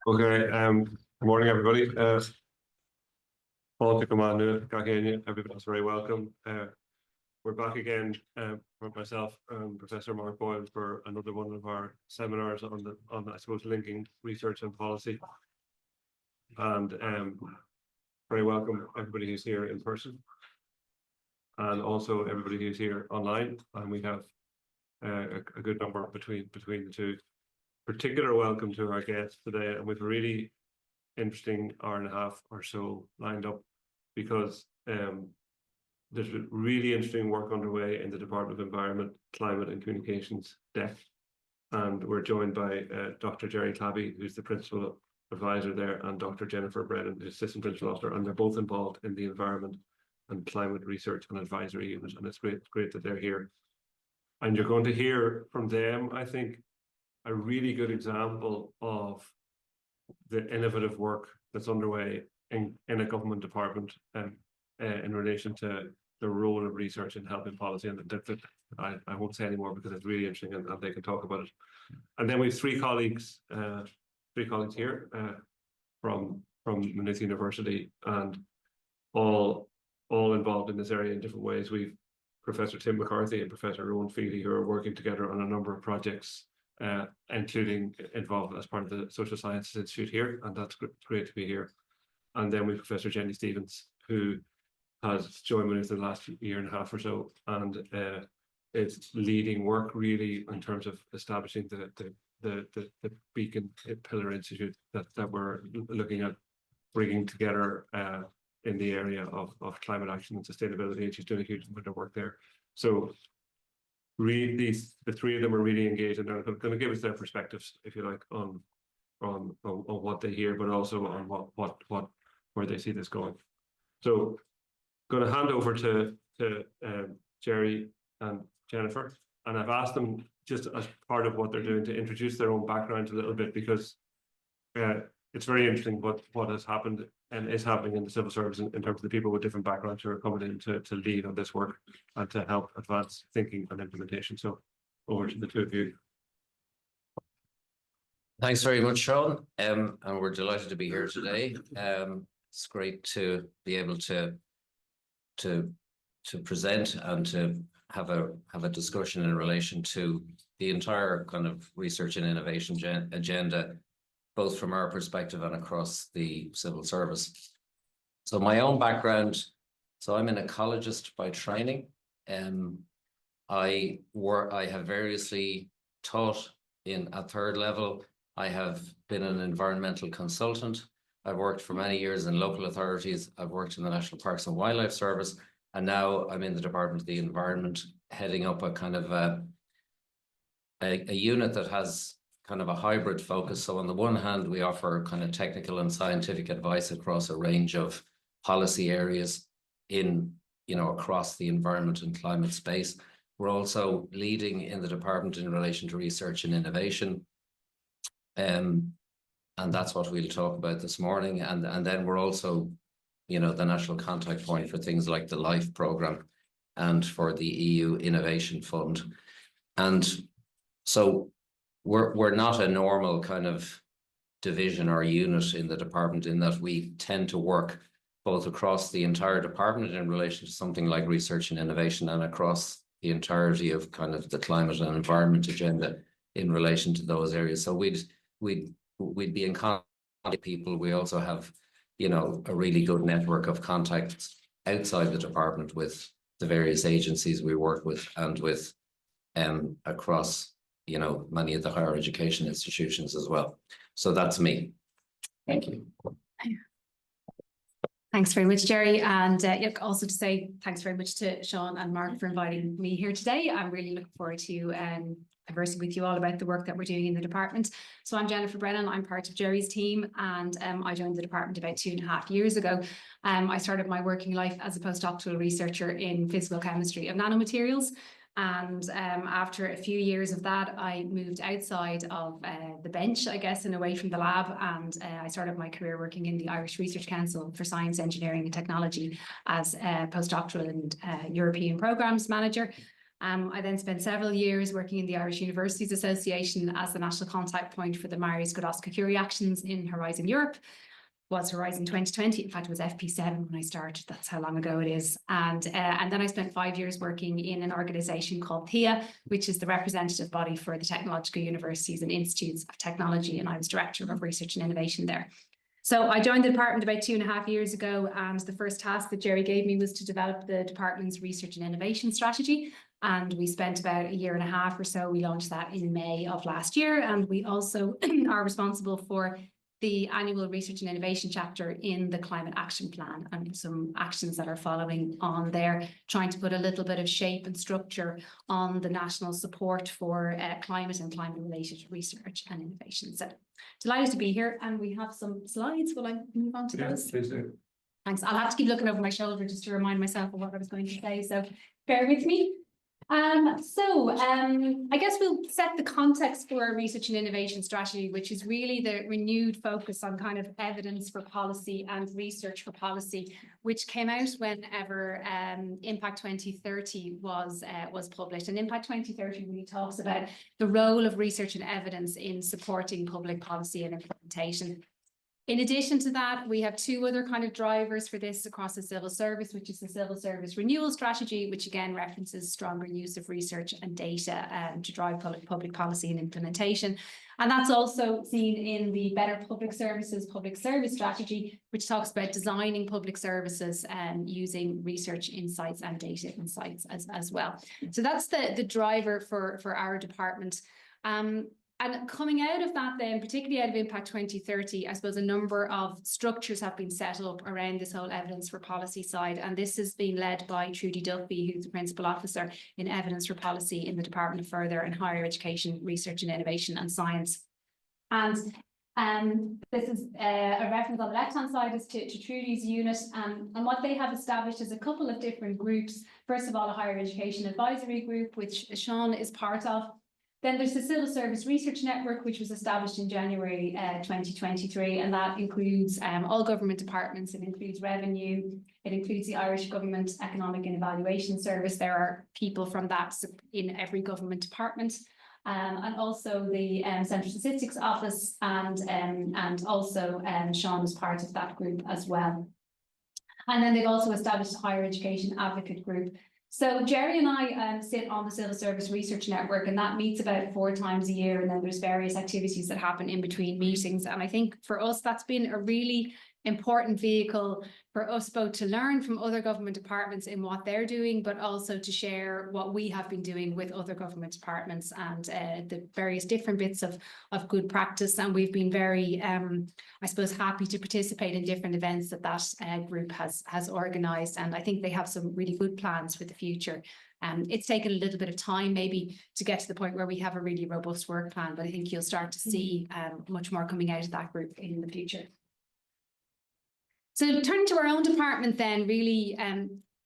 Okay, good morning, everybody. Paul everybody's very welcome. We're back again for myself and Professor Mark Boyle for another one of our seminars on I suppose linking research and policy. And very welcome everybody who's here in person, and also everybody who's here online. And we have a good number between the two. Particular welcome to our guests today, and we've a really interesting hour and a half or so lined up, because there's really interesting work underway in the Department of Environment, Climate and Communications DEC, and we're joined by Dr. Gerry Clabby, who's the principal advisor there, and Dr. Jennifer Brennan, who's assistant principal officer, and they're both involved in the Environment and Climate Research and Advisory Unit, and it's great that they're here. And you're going to hear from them, I think, a really good example of the innovative work that's underway in a government department in relation to the role of research in helping policy. And I won't say any more because it's really interesting, and they can talk about it. And then we have three colleagues here from Maynooth University, and all involved in this area in different ways. We've Professor Tim McCarthy and Professor Rowan Fealy, who are working together on a number of projects, including involved as part of the Social Sciences Institute here, and that's great to be here. And then we have Professor Jennie Stephens, who has joined Maynooth in the last year and a half or so, and is leading work really in terms of establishing the Beacon Pillar Institute that we're looking at bringing together in the area of climate action and sustainability, and she's doing a huge amount of work there. So the three of them are really engaged, and they're going to give us their perspectives, if you like, on what they hear, but also on where they see this going. So I'm going to hand over to Gerry and Jennifer, and I've asked them, just as part of what they're doing, to introduce their own background a little bit, because it's very interesting what has happened and is happening in the civil service in terms of the people with different backgrounds who are coming in to lead on this work and to help advance thinking and implementation. So over to the two of you. Thanks very much, Seán, and we're delighted to be here today. It's great to be able to present and to have a discussion in relation to the entire kind of research and innovation agenda, both from our perspective and across the civil service. So my own background, so I'm an ecologist by training. I have variously taught at third level. I have been an environmental consultant. I've worked for many years in local authorities. I've worked in the National Parks and Wildlife Service, and now I'm in the Department of the Environment, heading up a kind of a unit that has kind of a hybrid focus. So on the one hand, we offer kind of technical and scientific advice across a range of policy areas across the environment and climate space. We're also leading in the department in relation to research and innovation. And that's what we'll talk about this morning. And then we're also, the national contact point for things like the LIFE programme and for the EU Innovation Fund. And so we're not a normal kind of division or unit in the department, in that we tend to work both across the entire department in relation to something like research and innovation, and across the entirety of kind of the climate and environment agenda in relation to those areas. So we'd be in contact with people. We also have, a really good network of contacts outside the department with the various agencies we work with, and with across many of the higher education institutions as well. So that's me. Thank you. Thanks very much, Gerry. And also to say thanks very much to Seán and Mark for inviting me here today. I'm really looking forward to conversing with you all about the work that we're doing in the department. So I'm Jennifer Brennan. I'm part of Gerry's team, and I joined the department about 2.5 years ago. I started my working life as a postdoctoral researcher in physical chemistry of nanomaterials. And after a few years of that, I moved outside of the bench, I guess, and away from the lab. And I started my career working in the Irish Research Council for Science, Engineering and Technology as a postdoctoral and European Programmes Manager. I then spent several years working in the Irish Universities Association as the national contact point for the Mairi Skłodowska Curie actions in Horizon Europe. Was Horizon 2020. In fact, it was FP7 when I started. That's how long ago it is. And then I spent 5 years working in an organisation called THEA, which is the representative body for the technological universities and institutes of technology. And I was director of research and innovation there. So I joined the department about 2.5 years ago, and the first task that Gerry gave me was to develop the department's research and innovation strategy. And we spent about 1.5 years or so. We launched that in May of last year. And we also are responsible for the annual research and innovation chapter in the climate action plan, and some actions that are following on there, trying to put a little bit of shape and structure on the national support for climate and climate related research and innovation. So delighted to be here, and we have some slides. Will I move on to those? Please do. Thanks. I'll have to keep looking over my shoulder just to remind myself of what I was going to say, so bear with me. I guess we'll set the context for our research and innovation strategy, which is really the renewed focus on kind of evidence for policy and research for policy, which came out whenever Impact 2030 was published. And Impact 2030 really talks about the role of research and evidence in supporting public policy and implementation. In addition to that, we have 2 other kind of drivers for this across the civil service, which is the civil service renewal strategy, which again references stronger use of research and data to drive public policy and implementation. And that's also seen in the Better Public Services public service strategy, which talks about designing public services and using research insights and data insights as well. So that's the driver for our department. And coming out of that then, particularly out of Impact 2030, I suppose a number of structures have been set up around this whole evidence for policy side. And this has been led by Trudy Duffy, who's the Principal Officer in Evidence for Policy in the Department of Further and Higher Education, Research and Innovation and Science. And this is a reference on the left-hand side is to Trudy's unit. And what they have established is a couple of different groups. First of all, a Higher Education Advisory Group, which Seán is part of. Then there's the Civil Service Research Network, which was established in January 2023, and that includes all government departments. It includes revenue, it includes the Irish Government Economic and Evaluation Service. There are people from that in every government department, and also the Central Statistics Office, and also Seán is part of that group as well. And then they've also established a Higher Education Advocate Group. So Gerry and I sit on the Civil Service Research Network, and that meets about 4 times a year. And then there's various activities that happen in between meetings. And I think for us, that's been a really important vehicle for us both to learn from other government departments in what they're doing, but also to share what we have been doing with other government departments and the various different bits of good practice. And we've been very, I suppose, happy to participate in different events that group has organised. And I think they have some really good plans for the future. It's taken a little bit of time maybe to get to the point where we have a really robust work plan, but I think you'll start to see much more coming out of that group in the future. So turning to our own department then, really,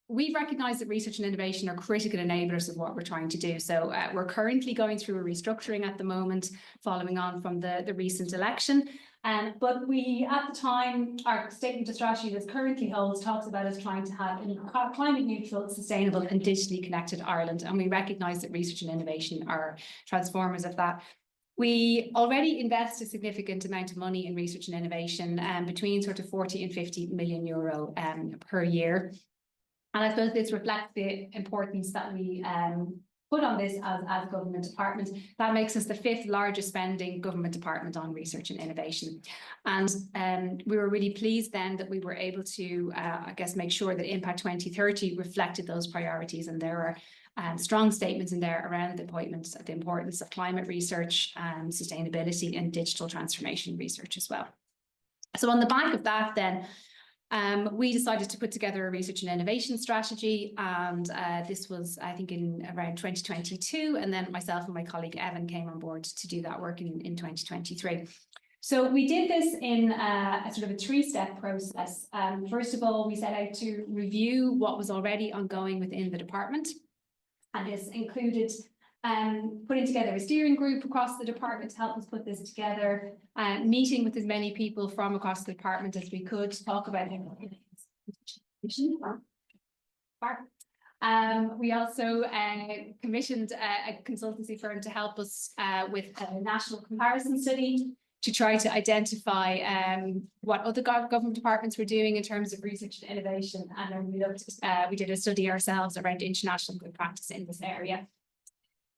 we've recognised that research and innovation are critical enablers of what we're trying to do. So we're currently going through a restructuring at the moment, following on from the recent election. But we, at the time, our statement of strategy that currently holds talks about us trying to have a climate neutral, sustainable and digitally connected Ireland. And we recognise that research and innovation are transformers of that. We already invest a significant amount of money in research and innovation, between sort of 40 and 50 million euro per year. And I suppose this reflects the importance that we put on this as a government department. That makes us the 5th largest spending government department on research and innovation. And we were really pleased then that we were able to, I guess, make sure that Impact 2030 reflected those priorities. And there are strong statements in there around the importance of climate research, sustainability and digital transformation research as well. So on the back of that then, we decided to put together a research and innovation strategy, and this was, I think, in around 2022, and then myself and my colleague Evan came on board to do that work in 2023. So we did this in a sort of a 3-step process. First of all, we set out to review what was already ongoing within the department. And this included putting together a steering group across the department to help us put this together, meeting with as many people from across the department as we could to talk about it. We also commissioned a consultancy firm to help us with a national comparison study to try to identify what other government departments were doing in terms of research and innovation. And then we did a study ourselves around international good practice in this area.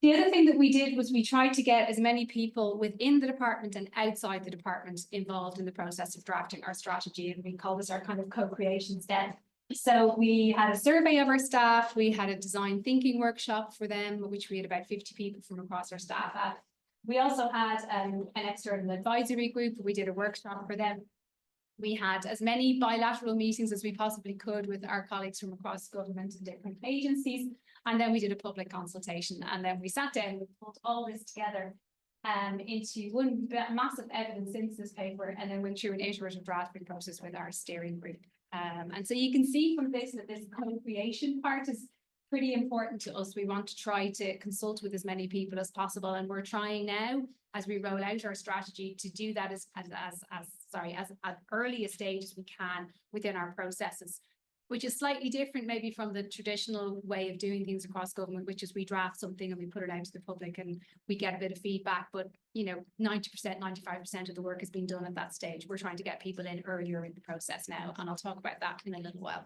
The other thing that we did was we tried to get as many people within the department and outside the department involved in the process of drafting our strategy. And we call this our kind of co-creation step. So we had a survey of our staff, we had a design thinking workshop for them, which we had about 50 people from across our staff at. We also had an external advisory group. We did a workshop for them. We had as many bilateral meetings as we possibly could with our colleagues from across government and different agencies. And then we did a public consultation. And then we sat down and put all this together into one massive evidence synthesis paper, and then went through an iterative drafting process with our steering group. And so you can see from this that this co-creation part is pretty important to us. We want to try to consult with as many people as possible, and we're trying now, as we roll out our strategy, to do that as early a stage as we can within our processes, which is slightly different maybe from the traditional way of doing things across government, which is we draft something and we put it out to the public and we get a bit of feedback, but 90%, 95% of the work has been done at that stage. We're trying to get people in earlier in the process now, and I'll talk about that in a little while.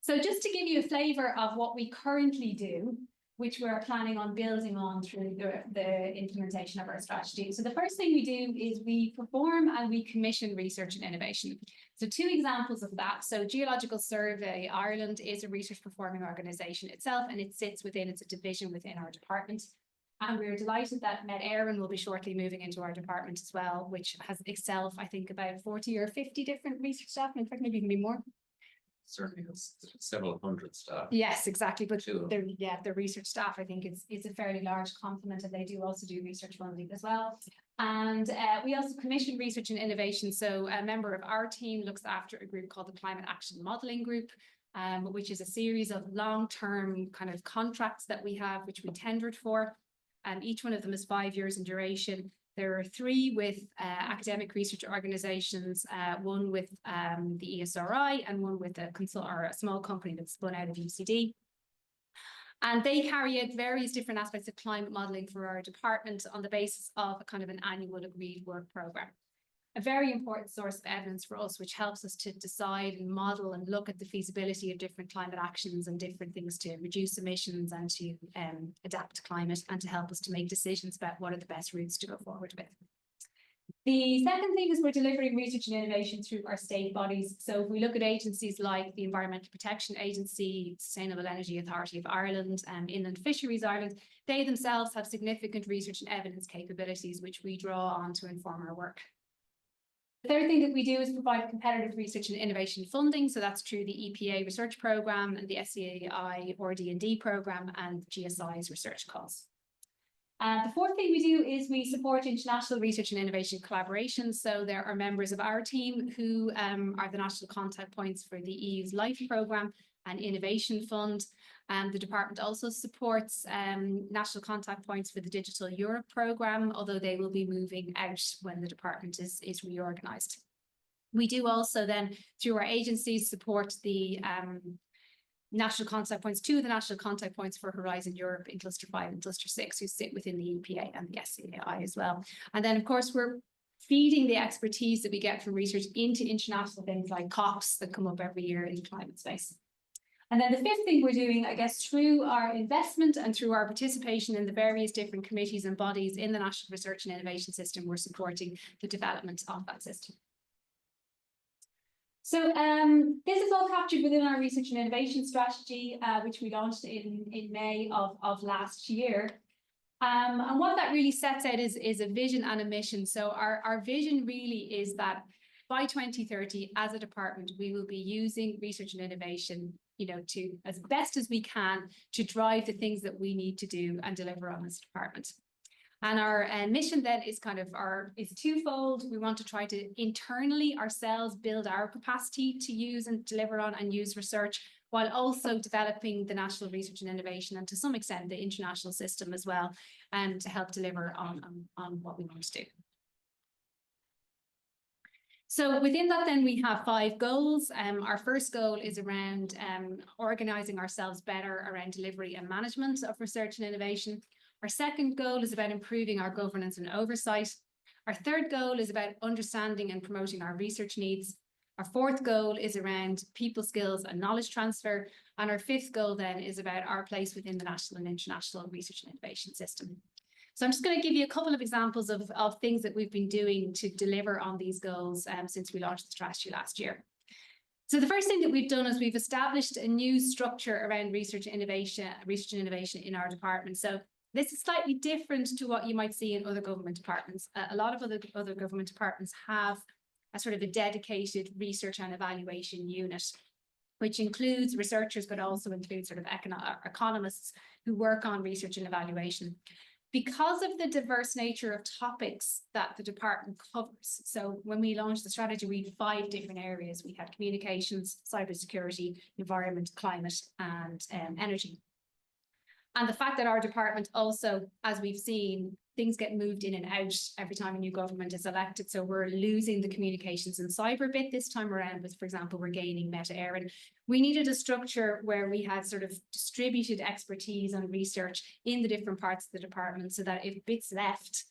So just to give you a flavour of what we currently do, which we're planning on building on through the implementation of our strategy. So the first thing we do is we perform and we commission research and innovation. So two examples of that. So Geological Survey Ireland is a research performing organisation itself, and it's a division within our department. And we're delighted that Med Éireann will be shortly moving into our department as well, which has itself, I think, about 40 or 50 different research staff. In fact, maybe even be more. Certainly has several hundred staff. Yes, exactly. But the research staff, I think, is a fairly large complement, and they do also do research funding as well. And we also commission research and innovation. So a member of our team looks after a group called the Climate Action Modelling Group, which is a series of long-term kind of contracts that we have, which we tendered for. And each one of them is 5 years in duration. There are 3 with academic research organisations, one with the ESRI and one with a small company that's spun out of UCD. And they carry out various different aspects of climate modelling for our department on the basis of a kind of an annual agreed work programme. A very important source of evidence for us, which helps us to decide and model and look at the feasibility of different climate actions and different things to reduce emissions and to adapt to climate, and to help us to make decisions about what are the best routes to go forward with. The second thing is we're delivering research and innovation through our state bodies. So if we look at agencies like the Environmental Protection Agency, Sustainable Energy Authority of Ireland, and Inland Fisheries Ireland, they themselves have significant research and evidence capabilities, which we draw on to inform our work. The third thing that we do is provide competitive research and innovation funding. So that's through the EPA research programme and the SCAI RD&D programme and GSI's research calls. The fourth thing we do is we support international research and innovation collaboration. So there are members of our team who are the national contact points for the EU's LIFE programme and Innovation Fund. The department also supports national contact points for the Digital Europe programme, although they will be moving out when the department is reorganised. We do also then, through our agencies, support the national contact points, 2 of the national contact points for Horizon Europe in Cluster 5 and Cluster 6, who sit within the EPA and the SCAI as well. And then, of course, we're feeding the expertise that we get from research into international things like COPs that come up every year in the climate space. And then the fifth thing we're doing, I guess, through our investment and through our participation in the various different committees and bodies in the National Research and Innovation System, we're supporting the development of that system. So this is all captured within our research and innovation strategy, which we launched in May of last year. And what that really sets out is a vision and a mission. So our vision really is that by 2030, as a department, we will be using research and innovation, to as best as we can to drive the things that we need to do and deliver on as a department. And our mission then is is twofold. We want to try to internally ourselves build our capacity to use and deliver on and use research, while also developing the national research and innovation, and to some extent the international system as well, and to help deliver on what we want to do. So within that, then we have 5 goals. Our first goal is around organising ourselves better around delivery and management of research and innovation. Our second goal is about improving our governance and oversight. Our third goal is about understanding and promoting our research needs. Our fourth goal is around people skills and knowledge transfer. And our fifth goal then is about our place within the national and international research and innovation system. So I'm just going to give you a couple of examples of things that we've been doing to deliver on these goals since we launched the strategy last year. So the first thing that we've done is we've established a new structure around research and innovation in our department. So this is slightly different to what you might see in other government departments. A lot of other government departments have a sort of a dedicated research and evaluation unit, which includes researchers, but also includes sort of economists who work on research and evaluation. Because of the diverse nature of topics that the department covers. So when we launched the strategy, we had 5 different areas. We had communications, cybersecurity, environment, climate, and energy. And the fact that our department also, as we've seen, things get moved in and out every time a new government is elected. So we're losing the communications and cyber bit this time around, but for example, we're gaining meta-air. And we needed a structure where we had sort of distributed expertise on research in the different parts of the department so that if bits left,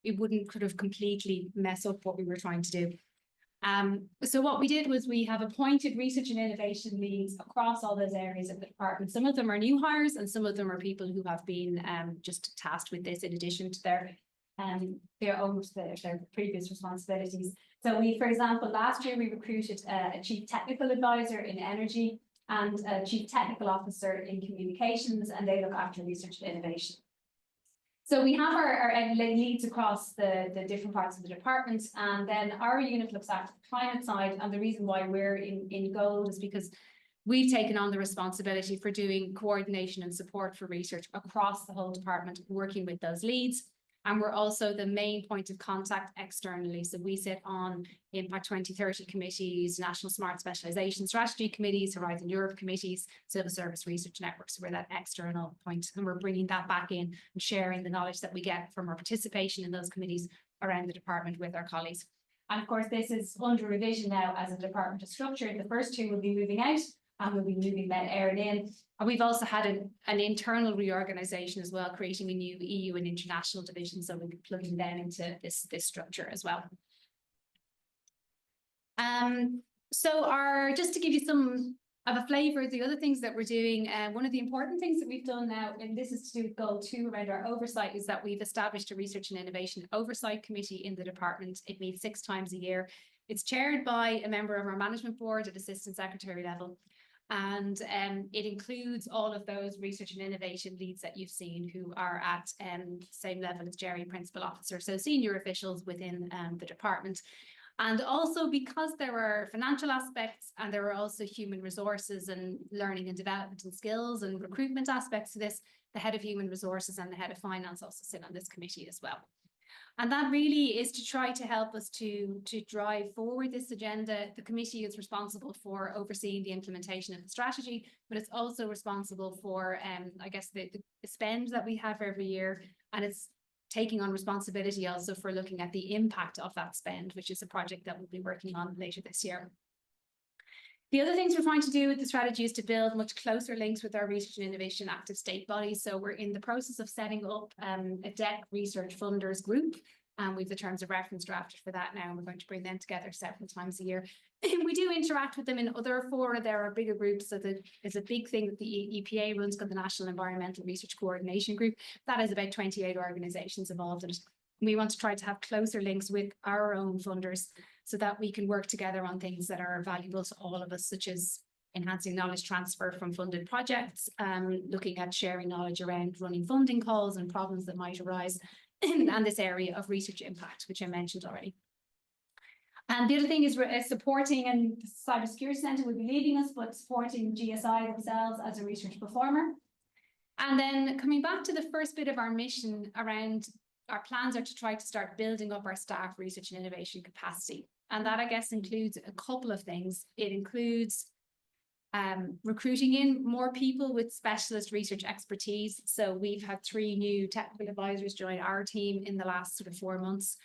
it wouldn't kind of completely mess up what we were trying to do. So what we did was we have appointed research and innovation leads across all those areas of the department. Some of them are new hires and some of them are people who have been just tasked with this in addition to their previous responsibilities. So we, for example, last year we recruited a chief technical advisor in energy and a chief technical officer in communications, and they look after research and innovation. So we have our leads across the different parts of the department, and then our unit looks after the climate side. And the reason why we're in gold is because we've taken on the responsibility for doing coordination and support for research across the whole department, working with those leads. And we're also the main point of contact externally. So we sit on Impact 2030 committees, National Smart Specialisation Strategy committees, Horizon Europe committees, Civil Service Research Networks. So we're that external point, and we're bringing that back in and sharing the knowledge that we get from our participation in those committees around the department with our colleagues. And of course, this is under revision now as a department is structured. The first 2 will be moving out, and we'll be moving meta-air in. And we've also had an internal reorganisation as well, creating a new EU and international division, so we'll be plugging them into this structure as well. So just to give you some of a flavour of the other things that we're doing, one of the important things that we've done now, and this is to do with goal 2 around our oversight, is that we've established a research and innovation oversight committee in the department. It meets 6 times a year. It's chaired by a member of our management board at assistant secretary level. And it includes all of those research and innovation leads that you've seen who are at the same level as Gerry, principal officer, so senior officials within the department. And also because there are financial aspects and there are also human resources and learning and development and skills and recruitment aspects to this, the head of human resources and the head of finance also sit on this committee as well. And that really is to try to help us to drive forward this agenda. The committee is responsible for overseeing the implementation of the strategy, but it's also responsible for, I guess, the spend that we have every year. And it's taking on responsibility also for looking at the impact of that spend, which is a project that we'll be working on later this year. The other things we're trying to do with the strategy is to build much closer links with our research and innovation active state bodies. So we're in the process of setting up a DEC research funders group. We have the terms of reference drafted for that now, and we're going to bring them together several times a year. We do interact with them in other fora. There are bigger groups. So there's a big thing that the EPA runs called the National Environmental Research Coordination Group. That has about 28 organisations involved in it. We want to try to have closer links with our own funders so that we can work together on things that are valuable to all of us, such as enhancing knowledge transfer from funded projects, looking at sharing knowledge around running funding calls and problems that might arise, and this area of research impact, which I mentioned already. And the other thing is supporting, and the Cybersecurity Centre will be leading us, but supporting GSI themselves as a research performer. And then coming back to the first bit of our mission around our plans are to try to start building up our staff research and innovation capacity. And that, I guess, includes a couple of things. It includes recruiting in more people with specialist research expertise. So we've had 3 new technical advisors join our team in the last sort of 4 months.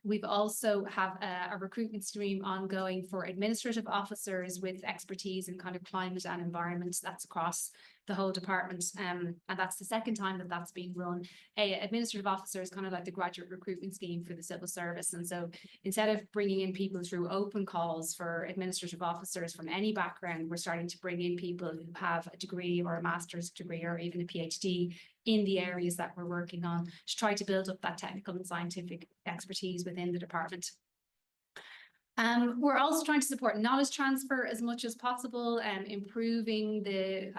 We've also have a recruitment stream ongoing for administrative officers with expertise in kind of climate and environment. That's across the whole department. And that's the second time that that's being run. Administrative officer is kind of like the graduate recruitment scheme for the civil service. And so instead of bringing in people through open calls for administrative officers from any background, we're starting to bring in people who have a degree or a master's degree or even a PhD in the areas that we're working on to try to build up that technical and scientific expertise within the department. We're also trying to support knowledge transfer as much as possible and improving the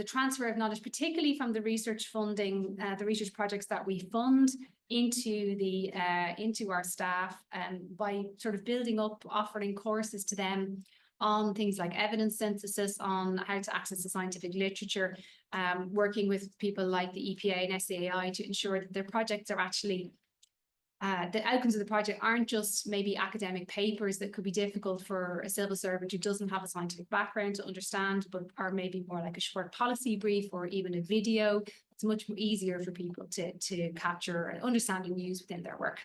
transfer of knowledge, particularly from the research funding, the research projects that we fund into our staff, by sort of building up, offering courses to them on things like evidence synthesis, on how to access the scientific literature, working with people like the EPA and SAI to ensure that their projects are actually, the outcomes of the project aren't just maybe academic papers that could be difficult for a civil servant who doesn't have a scientific background to understand, but are maybe more like a short policy brief or even a video. It's much easier for people to capture and understand and use within their work.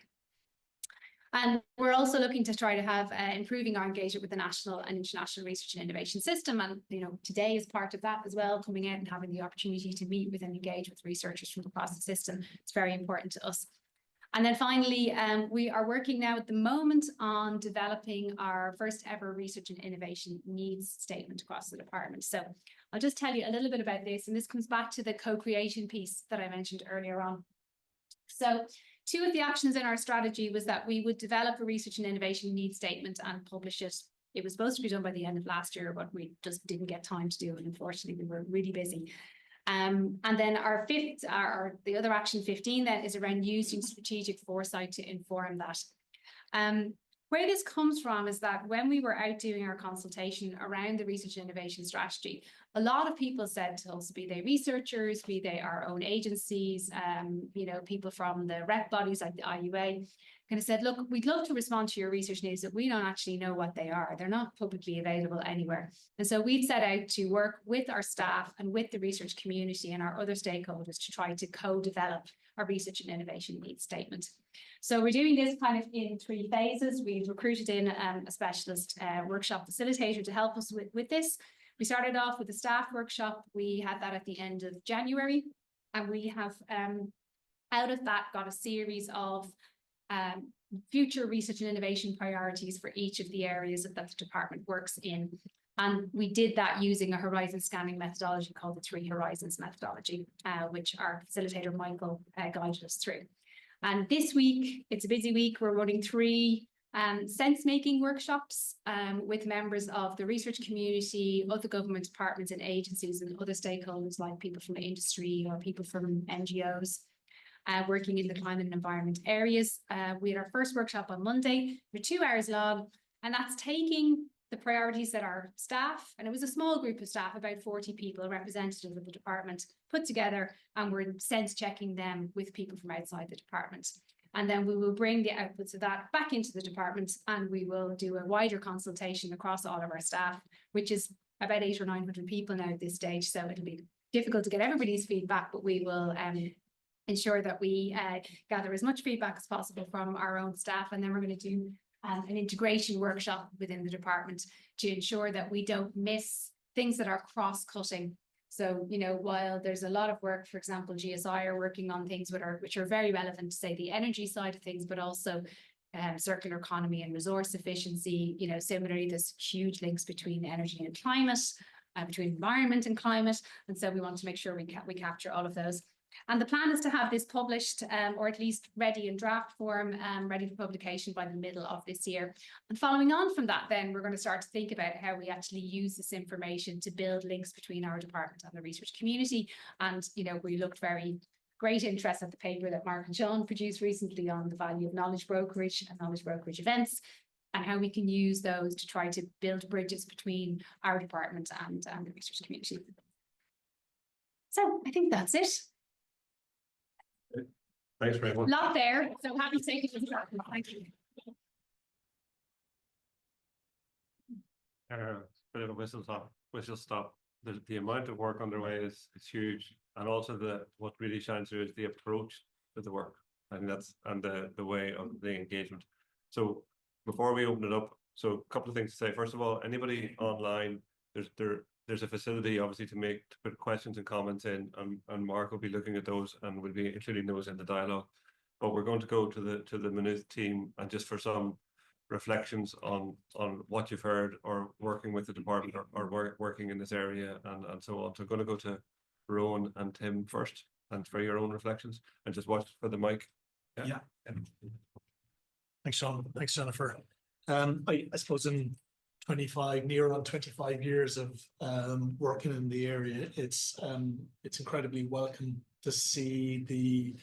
And we're also looking to try to have improving our engagement with the national and international research and innovation system. And, you know, today is part of that as well, coming out and having the opportunity to meet with and engage with researchers from across the system. It's very important to us. And then finally, we are working now at the moment on developing our first ever research and innovation needs statement across the department. So I'll just tell you a little bit about this. And this comes back to the co-creation piece that I mentioned earlier on. So two of the actions in our strategy was that we would develop a research and innovation needs statement and publish it. It was supposed to be done by the end of last year, but we just didn't get time to do it. Unfortunately, we were really busy. And then the other action 15 then is around using strategic foresight to inform that. Where this comes from is that when we were out doing our consultation around the research and innovation strategy, a lot of people said to us, be they researchers, be they our own agencies, you know, people from the rep bodies like the IUA, kind of said, look, we'd love to respond to your research needs, but we don't actually know what they are. They're not publicly available anywhere. And so we've set out to work with our staff and with the research community and our other stakeholders to try to co-develop our research and innovation needs statement. So we're doing this kind of in 3 phases. We've recruited in a specialist workshop facilitator to help us with this. We started off with a staff workshop. We had that at the end of January. And we have, out of that, got a series of future research and innovation priorities for each of the areas that the department works in. And we did that using a horizon scanning methodology called the 3 Horizons methodology, which our facilitator Michael guided us through. And this week, it's a busy week. We're running 3 sense-making workshops with members of the research community, other government departments and agencies, and other stakeholders like people from industry or people from NGOs. Working in the climate and environment areas. We had our first workshop on Monday for 2 hours long, and that's taking the priorities that our staff, and it was a small group of staff, about 40 people, representatives of the department, put together, and we're sense checking them with people from outside the department. And then we will bring the outputs of that back into the department, and we will do a wider consultation across all of our staff, which is about 800 or 900 people now at this stage. So it'll be difficult to get everybody's feedback, but we will ensure that we gather as much feedback as possible from our own staff. And then we're going to do an integration workshop within the department to ensure that we don't miss things that are cross-cutting. So, you know, while there's a lot of work, for example, GSI are working on things which are very relevant to, say, the energy side of things, but also circular economy and resource efficiency. You know, similarly, there's huge links between energy and climate, between environment and climate. And so we want to make sure we capture all of those. And the plan is to have this published or at least ready in draft form, ready for publication by the middle of this year. And following on from that, then we're going to start to think about how we actually use this information to build links between our department and the research community. And, you know, we looked great interest at the paper that Mark and Seán produced recently on the value of knowledge brokerage and knowledge brokerage events, and how we can use those to try to build bridges between our department and the research community. So I think that's it. Thanks very much. Lot there, so happy to take it. Thank you. Bit of a whistle stop. The amount of work underway is huge, and also what really shines through is the approach to the work. I think that's and the way of the engagement. So before we open it up, so a couple of things to say. First of all, anybody online, there's a facility obviously to put questions and comments in, and Mark will be looking at those and will be including those in the dialogue. But we're going to go to the Maynooth team and just for some reflections on what you've heard or working with the department or working in this area and so on. So I'm going to go to Rowan and Tim first and for your own reflections and just watch for the mic. Yeah. Thanks, Seán. Thanks, Jennifer. I suppose in 25 years of working in the area, it's incredibly welcome to see the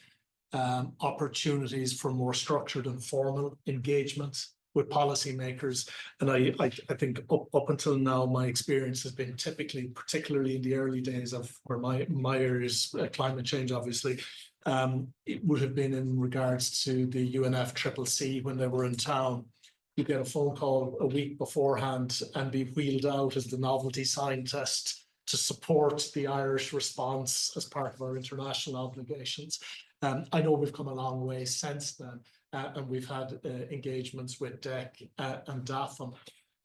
opportunities for more structured and formal engagement with policymakers. And I think up until now, my experience has been typically, particularly in the early days of where my area is climate change, obviously, it would have been in regards to the UNFCCC when they were in town. You get a phone call a week beforehand and be wheeled out as the novelty scientist to support the Irish response as part of our international obligations. I know we've come a long way since then, and we've had engagements with DEC and DAFM.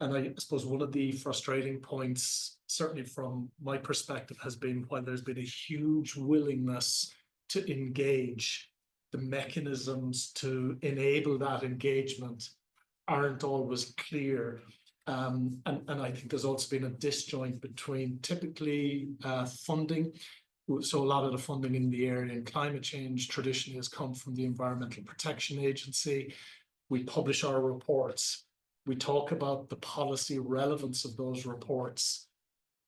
And I suppose one of the frustrating points, certainly from my perspective, has been while there's been a huge willingness to engage, the mechanisms to enable that engagement aren't always clear. And I think there's also been a disjoint between typically funding. So a lot of the funding in the area in climate change traditionally has come from the Environmental Protection Agency. We publish our reports. We talk about the policy relevance of those reports,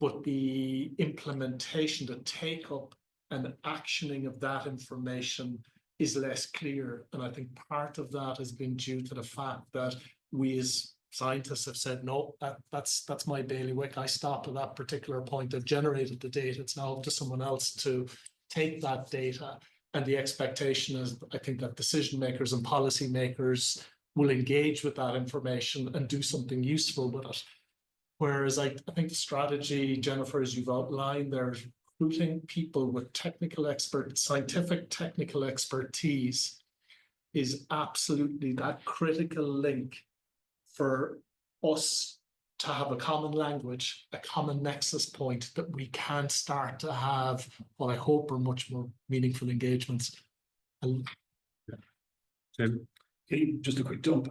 but the implementation, the take up and actioning of that information is less clear. And I think part of that has been due to the fact that we as scientists have said, no, that's my bailiwick. I stopped at that particular point. I've generated the data. It's now up to someone else to take that data. And the expectation is, I think, that decision makers and policy makers will engage with that information and do something useful with it. Whereas I think the strategy, Jennifer, as you've outlined, there's recruiting people with scientific technical expertise is absolutely that critical link for us to have a common language, a common nexus point that we can start to have what I hope are much more meaningful engagements. And Tim? Okay, just a quick dump.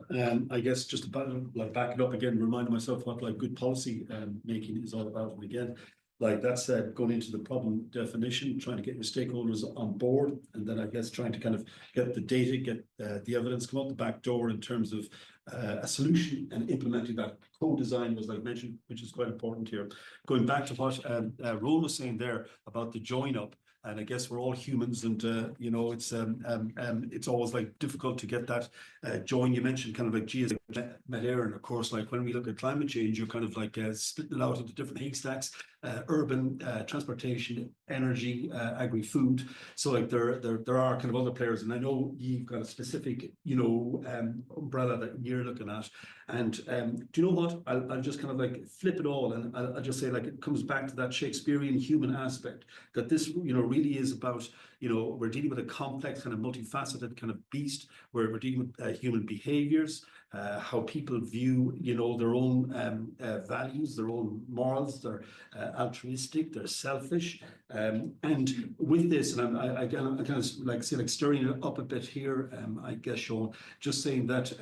I guess just to back it up again, remind myself what good policy making is all about. And again, that's going into the problem definition, trying to get your stakeholders on board, and then I guess trying to kind of get the data, get the evidence, come out the back door in terms of a solution and implementing that. Co-design was mentioned, which is quite important here. Going back to what Rowan was saying there about the join up. And I guess we're all humans, and it's always difficult to get that join. You mentioned kind of geos met air, and of course, when we look at climate change, you're kind of splitting it out into different haystacks: urban, transportation, energy, agri-food. So there are kind of other players, and I know you've got a specific umbrella that you're looking at. And do you know what? I'll just kind of flip it all, and I'll just say it comes back to that Shakespearean human aspect, that this really is about we're dealing with a complex kind of multifaceted kind of beast where we're dealing with human behaviors, how people view their own values, their own morals. They're altruistic, they're selfish, and with this, and I kind of stirring it up a bit here, I guess, Seán, just saying that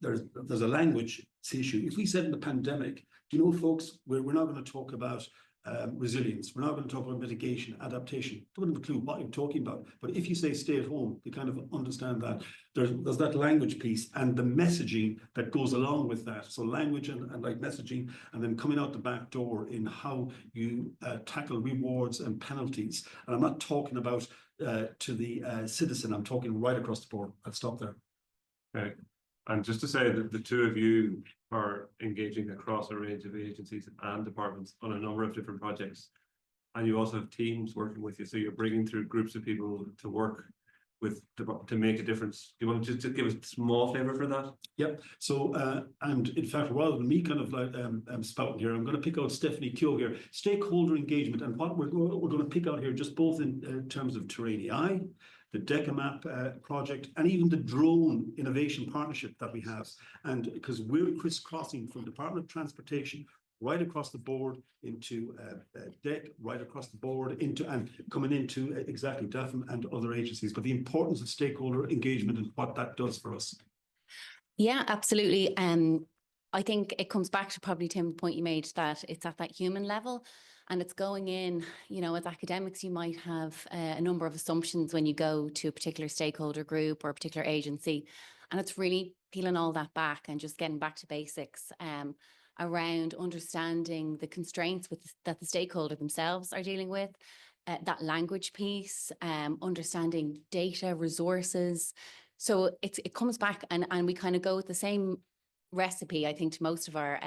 there's a language issue. If we said in the pandemic, folks, we're not going to talk about resilience. We're not going to talk about mitigation, adaptation. Don't have a clue what you're talking about. But if you say stay at home, they kind of understand that. There's that language piece and the messaging that goes along with that. So language and messaging, and then coming out the back door in how you tackle rewards and penalties. And I'm not talking about to the citizen. I'm talking right across the board. I'll stop there. Okay. And just to say that the two of you are engaging across a range of agencies and departments on a number of different projects. And you also have teams working with you. So you're bringing through groups of people to work to make a difference? Do you want to just give a small flavour for that? Yep. So, and in fact, rather than me kind of like spouting here, I'm going to pick out Stephanie Keogh here. Stakeholder engagement, and what we're going to pick out here, just both in terms of Terrain AI, the DecaMap project, and even the drone innovation partnership that we have. And because we're crisscrossing from Department of Transportation right across the board into DEC, right across the board into and coming into exactly DAFM and other agencies. But the importance of stakeholder engagement and what that does for us. Yeah, absolutely. I think it comes back to probably, Tim, the point you made, that it's at that human level, and it's going in, you know, as academics, you might have a number of assumptions when you go to a particular stakeholder group or a particular agency, and it's really peeling all that back and just getting back to basics around understanding the constraints that the stakeholder themselves are dealing with, that language piece, understanding data, resources. So it comes back and we kind of go with the same recipe, I think, to most of our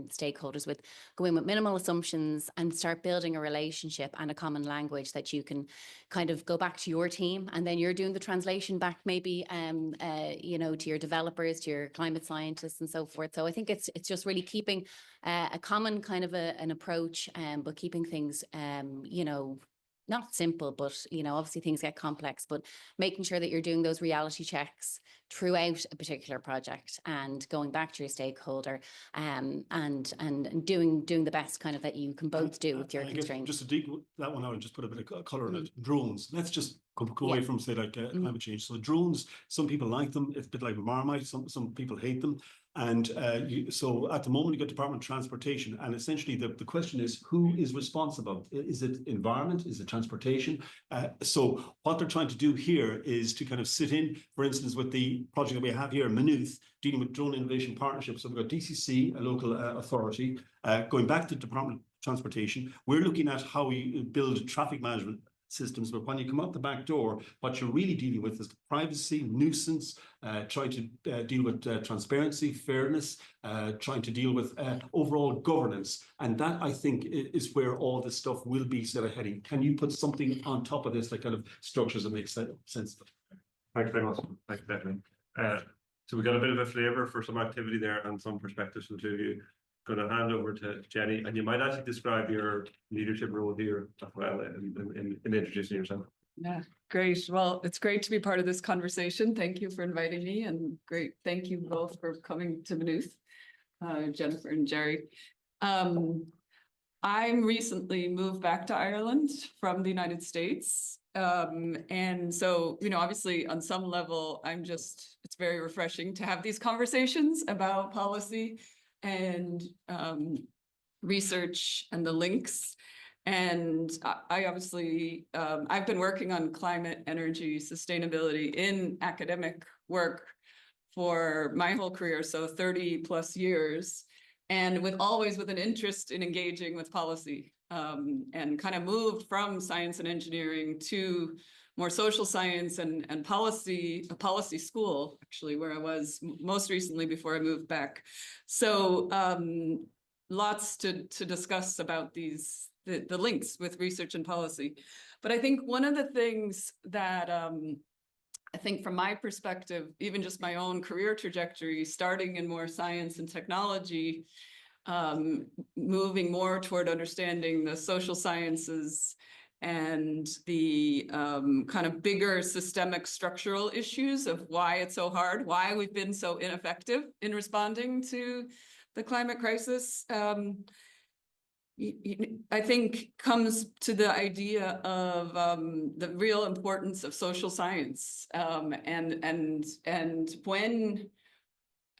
stakeholders, with go in with minimal assumptions and start building a relationship and a common language that you can kind of go back to your team, and then you're doing the translation back maybe you know, to your developers, to your climate scientists and so forth. So I think it's just really keeping a common kind of an approach, but keeping things you know, not simple, but, you know, obviously things get complex, but making sure that you're doing those reality checks throughout a particular project and going back to your stakeholder and doing the best kind of that you can both do with your constraints. Just to dig that one out and just put a bit of colour in it. Drones. Let's just go away from, say, like climate change. So drones, some people like them. It's a bit like Marmite. Some people hate them. And so at the moment, you got Department of Transportation, and essentially the question is, who is responsible? Is it environment? Is it transportation? So what they're trying to do here is to kind of sit in, for instance, with the project that we have here, Maynooth, dealing with drone innovation partnerships. So we've got DCC, a local authority, going back to the Department of Transportation. We're looking at how we build traffic management systems, but when you come out the back door, what you're really dealing with is privacy, nuisance, trying to deal with transparency, fairness, trying to deal with overall governance. And that, I think, is where all this stuff will be sort of heading. Can you put something on top of this that kind of structures that makes sense? Thanks very much. Thanks, Bethany. So we got a bit of a flavour for some activity there and some perspectives from the two of you. Going to hand over to Jenny, and you might actually describe your leadership role here as well in introducing yourself. Yeah, great. Well, it's great to be part of this conversation. Thank you for inviting me, and great. Thank you both for coming to Maynooth, Jennifer and Gerry. I'm recently moved back to Ireland from the United States. And so, you know, obviously on some level, it's very refreshing to have these conversations about policy and research and the links. And I obviously, I've been working on climate, energy, sustainability in academic work for my whole career, so 30 plus years, and always with an interest in engaging with policy, and kind of moved from science and engineering to more social science and policy, a policy school, actually, where I was most recently before I moved back. So lots to discuss about the links with research and policy. But I think one of the things that I think from my perspective, even just my own career trajectory, starting in more science and technology, moving more toward understanding the social sciences and the kind of bigger systemic structural issues of why it's so hard, why we've been so ineffective in responding to the climate crisis, I think comes to the idea of the real importance of social science. And when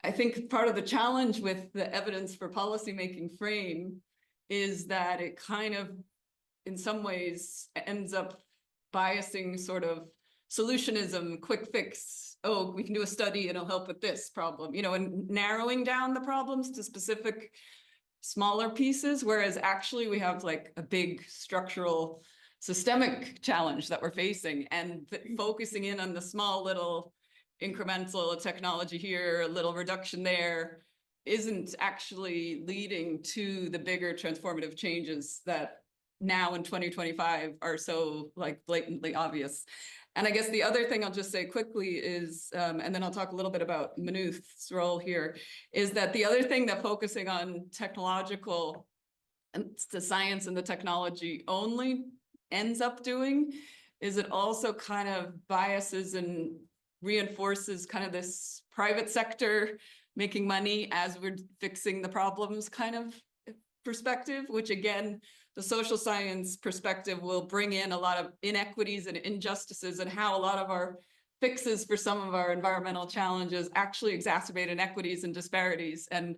I think part of the challenge with the evidence for policymaking frame is that it kind of, in some ways, ends up biasing sort of solutionism, quick fix. Oh, we can do a study and it'll help with this problem, you know, and narrowing down the problems to specific smaller pieces, whereas actually we have like a big structural systemic challenge that we're facing, and focusing in on the small little incremental technology here, a little reduction there, isn't actually leading to the bigger transformative changes that now in 2025 are so like blatantly obvious. I guess the other thing I'll just say quickly is, and then I'll talk a little bit about Maynooth's role here, is that the other thing that focusing on technological and the science and the technology only ends up doing is it also kind of biases and reinforces kind of this private sector making money as we're fixing the problems kind of perspective, which again, the social science perspective will bring in a lot of inequities and injustices and how a lot of our fixes for some of our environmental challenges actually exacerbate inequities and disparities and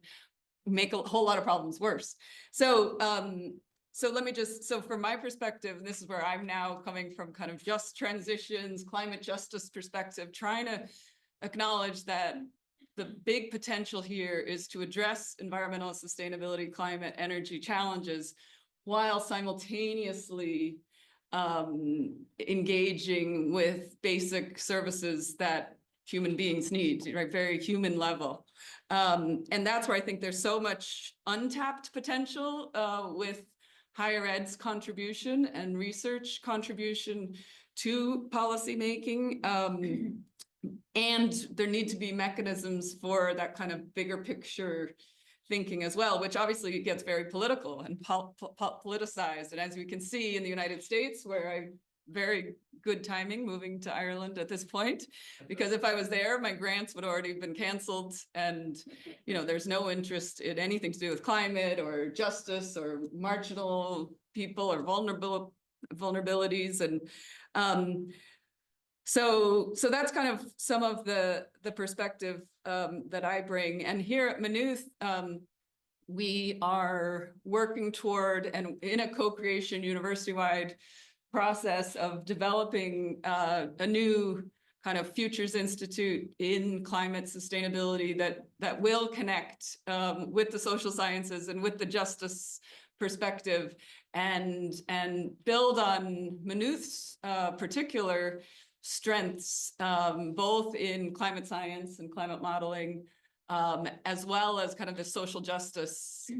make a whole lot of problems worse. So let me just, so from my perspective, and this is where I'm now coming from kind of just transitions, climate justice perspective, trying to acknowledge that the big potential here is to address environmental sustainability, climate, energy challenges, while simultaneously engaging with basic services that human beings need, right? Very human level. And that's where I think there's so much untapped potential with higher ed's contribution and research contribution to policymaking. And there need to be mechanisms for that kind of bigger picture thinking as well, which obviously gets very political and politicized. And as we can see in the United States, where I very good timing moving to Ireland at this point, because if I was there, my grants would already have been canceled. And, you know, there's no interest in anything to do with climate or justice or marginal people or vulnerabilities. And so that's kind of some of the perspective that I bring. And here at Maynooth, we are working toward, and in a co-creation university-wide process of developing a new kind of futures institute in climate sustainability that will connect with the social sciences and with the justice perspective and build on Maynooth's particular strengths, both in climate science and climate modeling, as well as kind of the social justice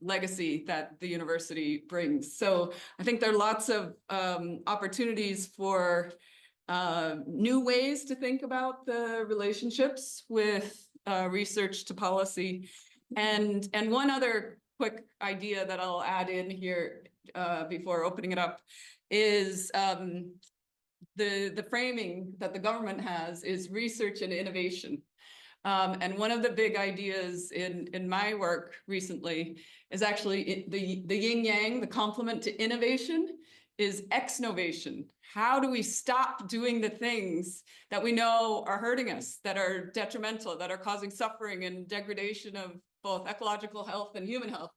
legacy that the university brings. So I think there are lots of opportunities for new ways to think about the relationships with research to policy. And one other quick idea that I'll add in here before opening it up is the framing that the government has is research and innovation. And one of the big ideas in my work recently is actually the yin yang, the complement to innovation is exnovation. How do we stop doing the things that we know are hurting us, that are detrimental, that are causing suffering and degradation of both ecological health and human health?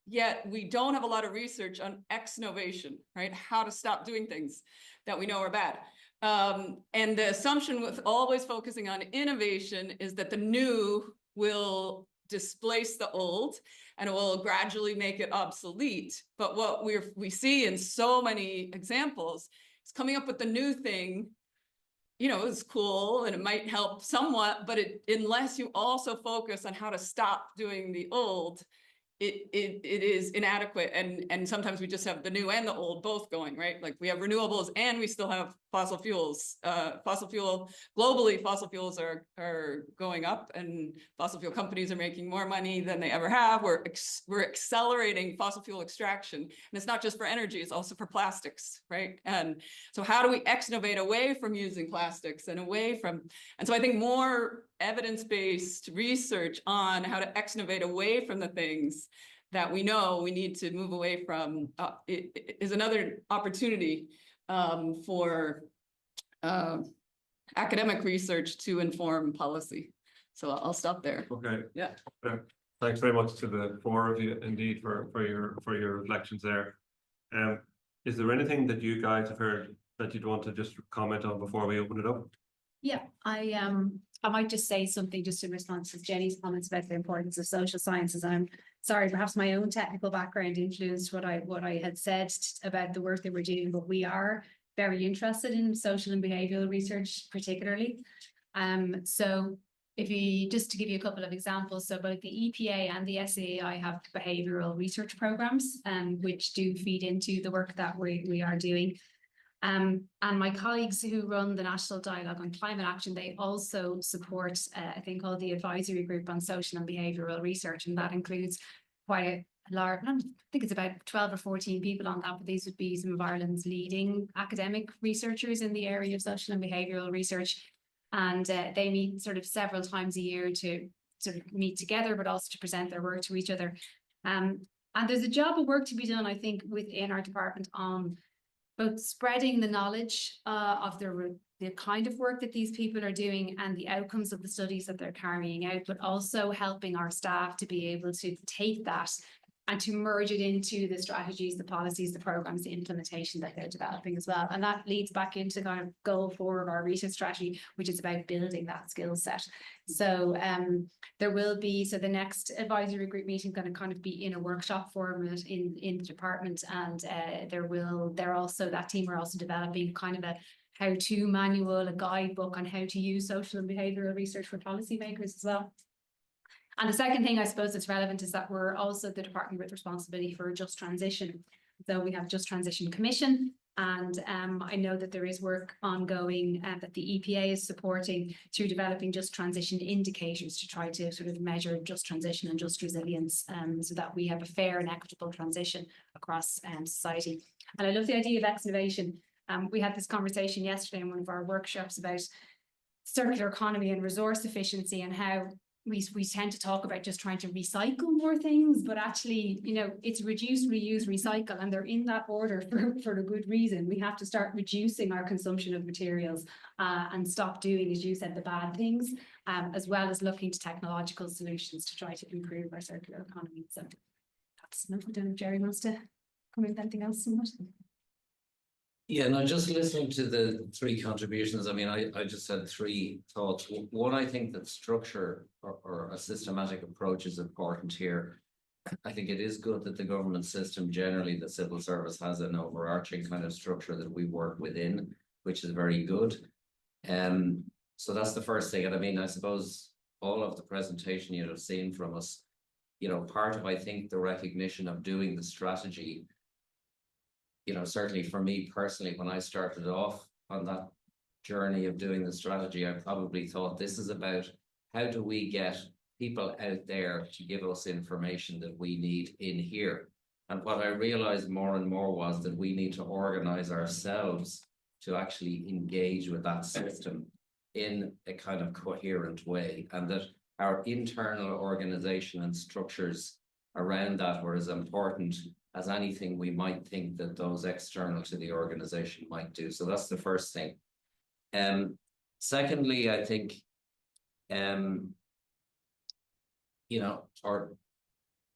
Yet we don't have a lot of research on exnovation, right? How to stop doing things that we know are bad. And the assumption with always focusing on innovation is that the new will displace the old and it will gradually make it obsolete. But what we see in so many examples is coming up with the new thing, you know, is cool and it might help somewhat, but unless you also focus on how to stop doing the old, it is inadequate. And sometimes we just have the new and the old both going, right? Like we have renewables and we still have fossil fuels. Globally, fossil fuels are going up and fossil fuel companies are making more money than they ever have. We're accelerating fossil fuel extraction. And it's not just for energy, it's also for plastics, right? And so how do we exnovate away from using plastics and away from, and so I think more evidence-based research on how to exnovate away from the things that we know we need to move away from is another opportunity for academic research to inform policy. So I'll stop there. Okay. Yeah. Thanks very much to the four of you indeed for your reflections there. Is there anything that you guys have heard that you'd want to just comment on before we open it up? Yeah, I might just say something just in response to Jennie's comments about the importance of social sciences. I'm sorry, perhaps my own technical background influenced what I had said about the work that we're doing, but we are very interested in social and behavioural research particularly. So if you, just to give you a couple of examples, so both the EPA and the SAI have behavioural research programmes, which do feed into the work that we are doing. And my colleagues who run the National Dialogue on Climate Action, they also support a thing called the Advisory Group on Social and Behavioural Research, and that includes quite a large, I think it's about 12 or 14 people on that, but these would be some of Ireland's leading academic researchers in the area of social and behavioural research. And they meet sort of several times a year to sort of meet together, but also to present their work to each other. And there's a job of work to be done, I think, within our department on both spreading the knowledge of the kind of work that these people are doing and the outcomes of the studies that they're carrying out, but also helping our staff to be able to take that and to merge it into the strategies, the policies, the programs, the implementation that they're developing as well. And that leads back into kind of goal 4 of our research strategy, which is about building that skill set. So there will be, so the next advisory group meeting is going to kind of be in a workshop format in the department. And that team are also developing kind of a how-to manual, a guidebook on how to use social and behavioural research for policymakers as well. And the second thing I suppose that's relevant is that we're also the department with responsibility for just transition. So we have Just Transition Commission, and I know that there is work ongoing that the EPA is supporting through developing just transition indicators to try to sort of measure just transition and just resilience, so that we have a fair and equitable transition across society. And I love the idea of ex-innovation. We had this conversation yesterday in one of our workshops about circular economy and resource efficiency, and how we tend to talk about just trying to recycle more things, but actually, you know, it's reduce, reuse, recycle, and they're in that order for a good reason. We have to start reducing our consumption of materials and stop doing, as you said, the bad things, as well as looking to technological solutions to try to improve our circular economy. So that's enough. I don't know if Gerry wants to come in with anything else on that. Yeah, no, just listening to the 3 contributions, I mean, I just had 3 thoughts. One, I think that structure or a systematic approach is important here. I think it is good that the government system, generally the civil service, has an overarching kind of structure that we work within, which is very good. So that's the first thing. And I mean, I suppose all of the presentation you'd have seen from us, you know, part of, I think, the recognition of doing the strategy, you know, certainly for me personally, when I started off on that journey of doing the strategy, I probably thought this is about how do we get people out there to give us information that we need in here. And what I realized more and more was that we need to organize ourselves to actually engage with that system in a kind of coherent way, and that our internal organization and structures around that were as important as anything we might think that those external to the organization might do. So that's the first thing. Secondly, I think, you know,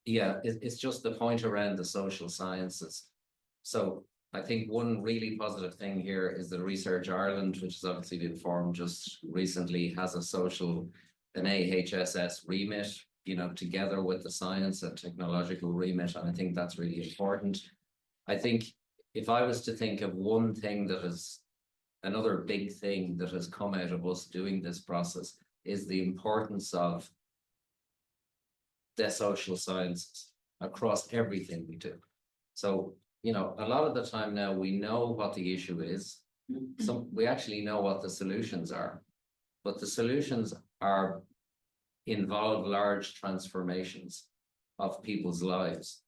it's just the point around the social sciences. So I think one really positive thing here is that Research Ireland, which has obviously been formed just recently, has an AHSS remit, you know, together with the science and technological remit. And I think that's really important. I think if I was to think of one thing that is another big thing that has come out of us doing this process, is the importance of the social sciences across everything we do. So, you know, a lot of the time now we know what the issue is. We actually know what the solutions are, but the solutions involve large transformations of people's lives.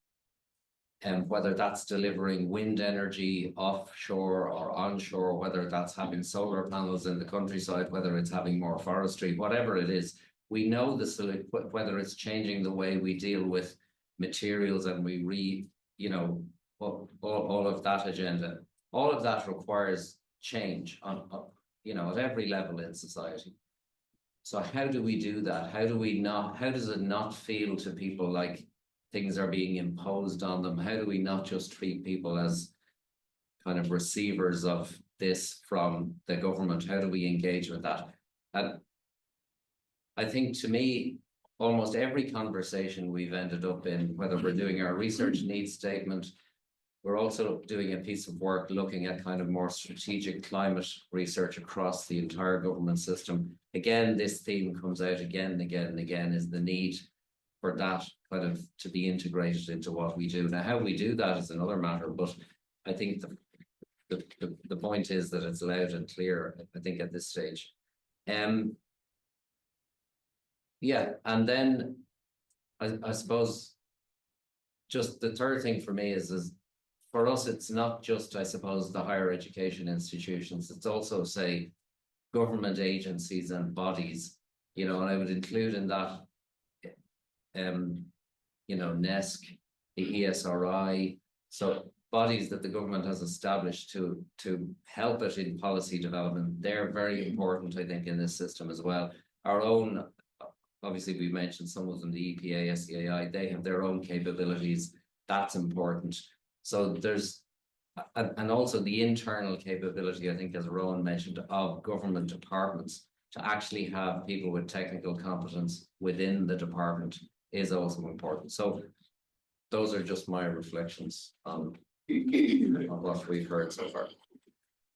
And whether that's delivering wind energy offshore or onshore, whether that's having solar panels in the countryside, whether it's having more forestry, whatever it is, we know whether it's changing the way we deal with materials and we read, you know, all of that agenda. All of that requires change on you know, at every level in society. So how do we do that? How does it not feel to people like things are being imposed on them? How do we not just treat people as kind of receivers of this from the government? How do we engage with that? And I think, to me, almost every conversation we've ended up in, whether we're doing our research needs statement, we're also doing a piece of work looking at kind of more strategic climate research across the entire government system. Again, this theme comes out again and again and again, is the need for that kind of to be integrated into what we do. Now, how we do that is another matter, but I think the point is that it's loud and clear, I think, at this stage. Yeah, and then I suppose just the third thing for me is for us, it's not just, I suppose, the higher education institutions, it's also, say, government agencies and bodies, you know, and I would include in that, you know, NESC, the ESRI, so bodies that the government has established to help it in policy development. They're very important, I think, in this system as well. Our own, obviously, we mentioned some of them, the EPA, SCAI, they have their own capabilities. That's important. So there's, and also the internal capability, I think, as Rowan mentioned, of government departments to actually have people with technical competence within the department is also important. So those are just my reflections on what we've heard so far.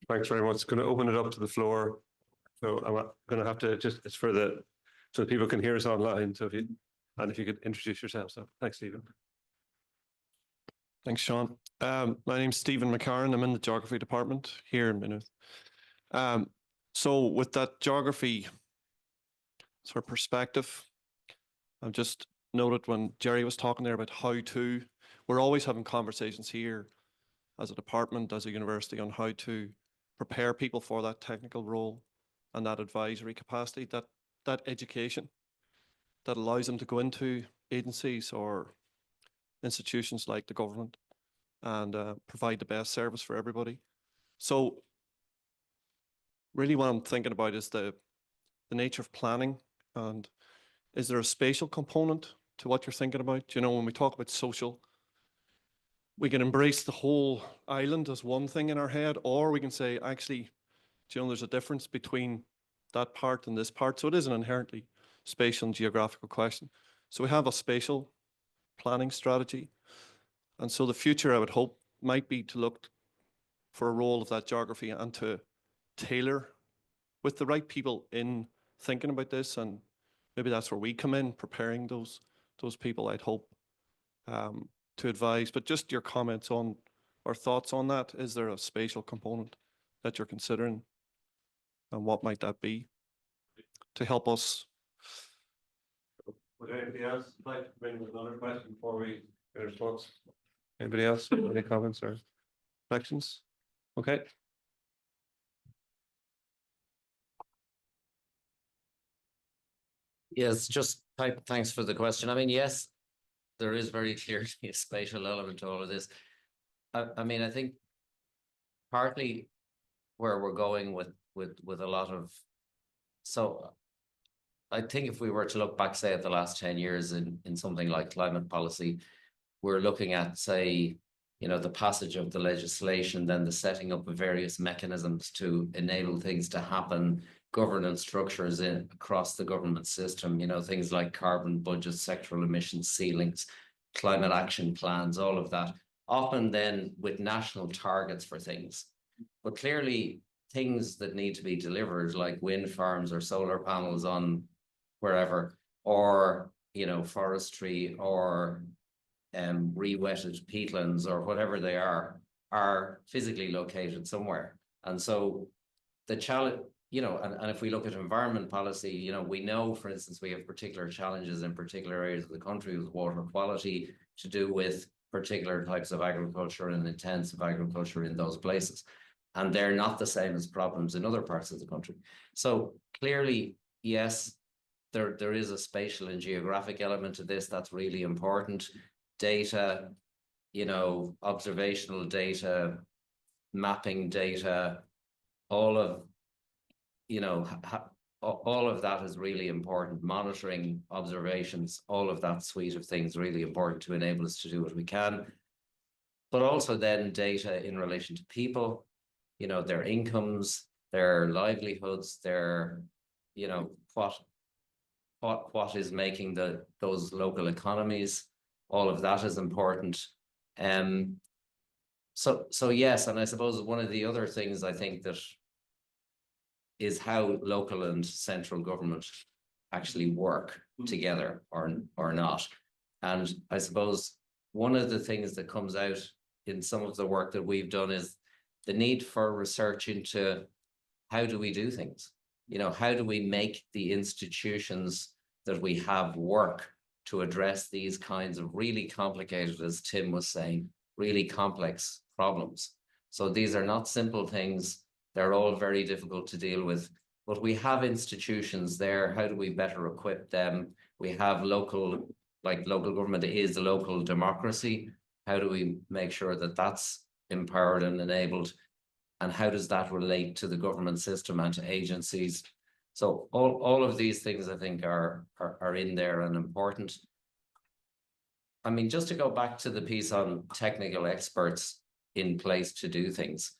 Thanks very much. Going to open it up to the floor. So I'm going to have to just, it's for the, so that people can hear us online. So if you could introduce yourself. So thanks, Stephen. Thanks, Seán. My name's Stephen McCarthy. I'm in the geography department here in Maynooth. So with that geography sort of perspective, I've just noted when Gerry was talking there about how to, we're always having conversations here as a department, as a university, on how to prepare people for that technical role and that advisory capacity, that education that allows them to go into agencies or institutions like the government and provide the best service for everybody. So really what I'm thinking about is the nature of planning, and is there a spatial component to what you're thinking about? You know, when we talk about social, we can embrace the whole island as one thing in our head, or we can say, actually, you know, there's a difference between that part and this part. So it is an inherently spatial and geographical question. So we have a spatial planning strategy. And so the future, I would hope, might be to look for a role of that geography and to tailor with the right people in thinking about this. And maybe that's where we come in, preparing those people, I'd hope, to advise. But just your comments on or thoughts on that. Is there a spatial component that you're considering? And what might that be to help us? Would anybody else like to bring another question before we get a response? Anybody else? Any comments or reflections? Okay. Yes, just thanks for the question. I mean, yes, there is very clearly a spatial element to all of this. I mean, I think partly where we're going with a lot of, so I think if we were to look back, say, at the last 10 years in something like climate policy, we're looking at, say, you know, the passage of the legislation, then the setting up of various mechanisms to enable things to happen, governance structures across the government system, you know, things like carbon budgets, sectoral emissions ceilings, climate action plans, all of that, often then with national targets for things. But clearly things that need to be delivered, like wind farms or solar panels on wherever, or, you know, forestry or re-wetted peatlands or whatever they are physically located somewhere. And so the challenge, you know, and if we look at environment policy, you know, we know, for instance, we have particular challenges in particular areas of the country with water quality to do with particular types of agriculture and intensive agriculture in those places. And they're not the same as problems in other parts of the country. So clearly, yes, there is a spatial and geographic element to this that's really important. Data, you know, observational data, mapping data, all of, you know, all of that is really important. Monitoring, observations, all of that suite of things really important to enable us to do what we can. But also then data in relation to people, you know, their incomes, their livelihoods, their, you know, what is making those local economies. All of that is important. So yes, and I suppose one of the other things I think that is how local and central government actually work together or not. And I suppose one of the things that comes out in some of the work that we've done is the need for research into how do we do things? You know, how do we make the institutions that we have work to address these kinds of really complicated, as Tim was saying, really complex problems. So these are not simple things. They're all very difficult to deal with, but we have institutions there. How do we better equip them? We have local government is the local democracy. How do we make sure that that's empowered and enabled? And how does that relate to the government system and to agencies? So all of these things, I think, are in there and important. I mean, just to go back to the piece on technical experts in place to do things,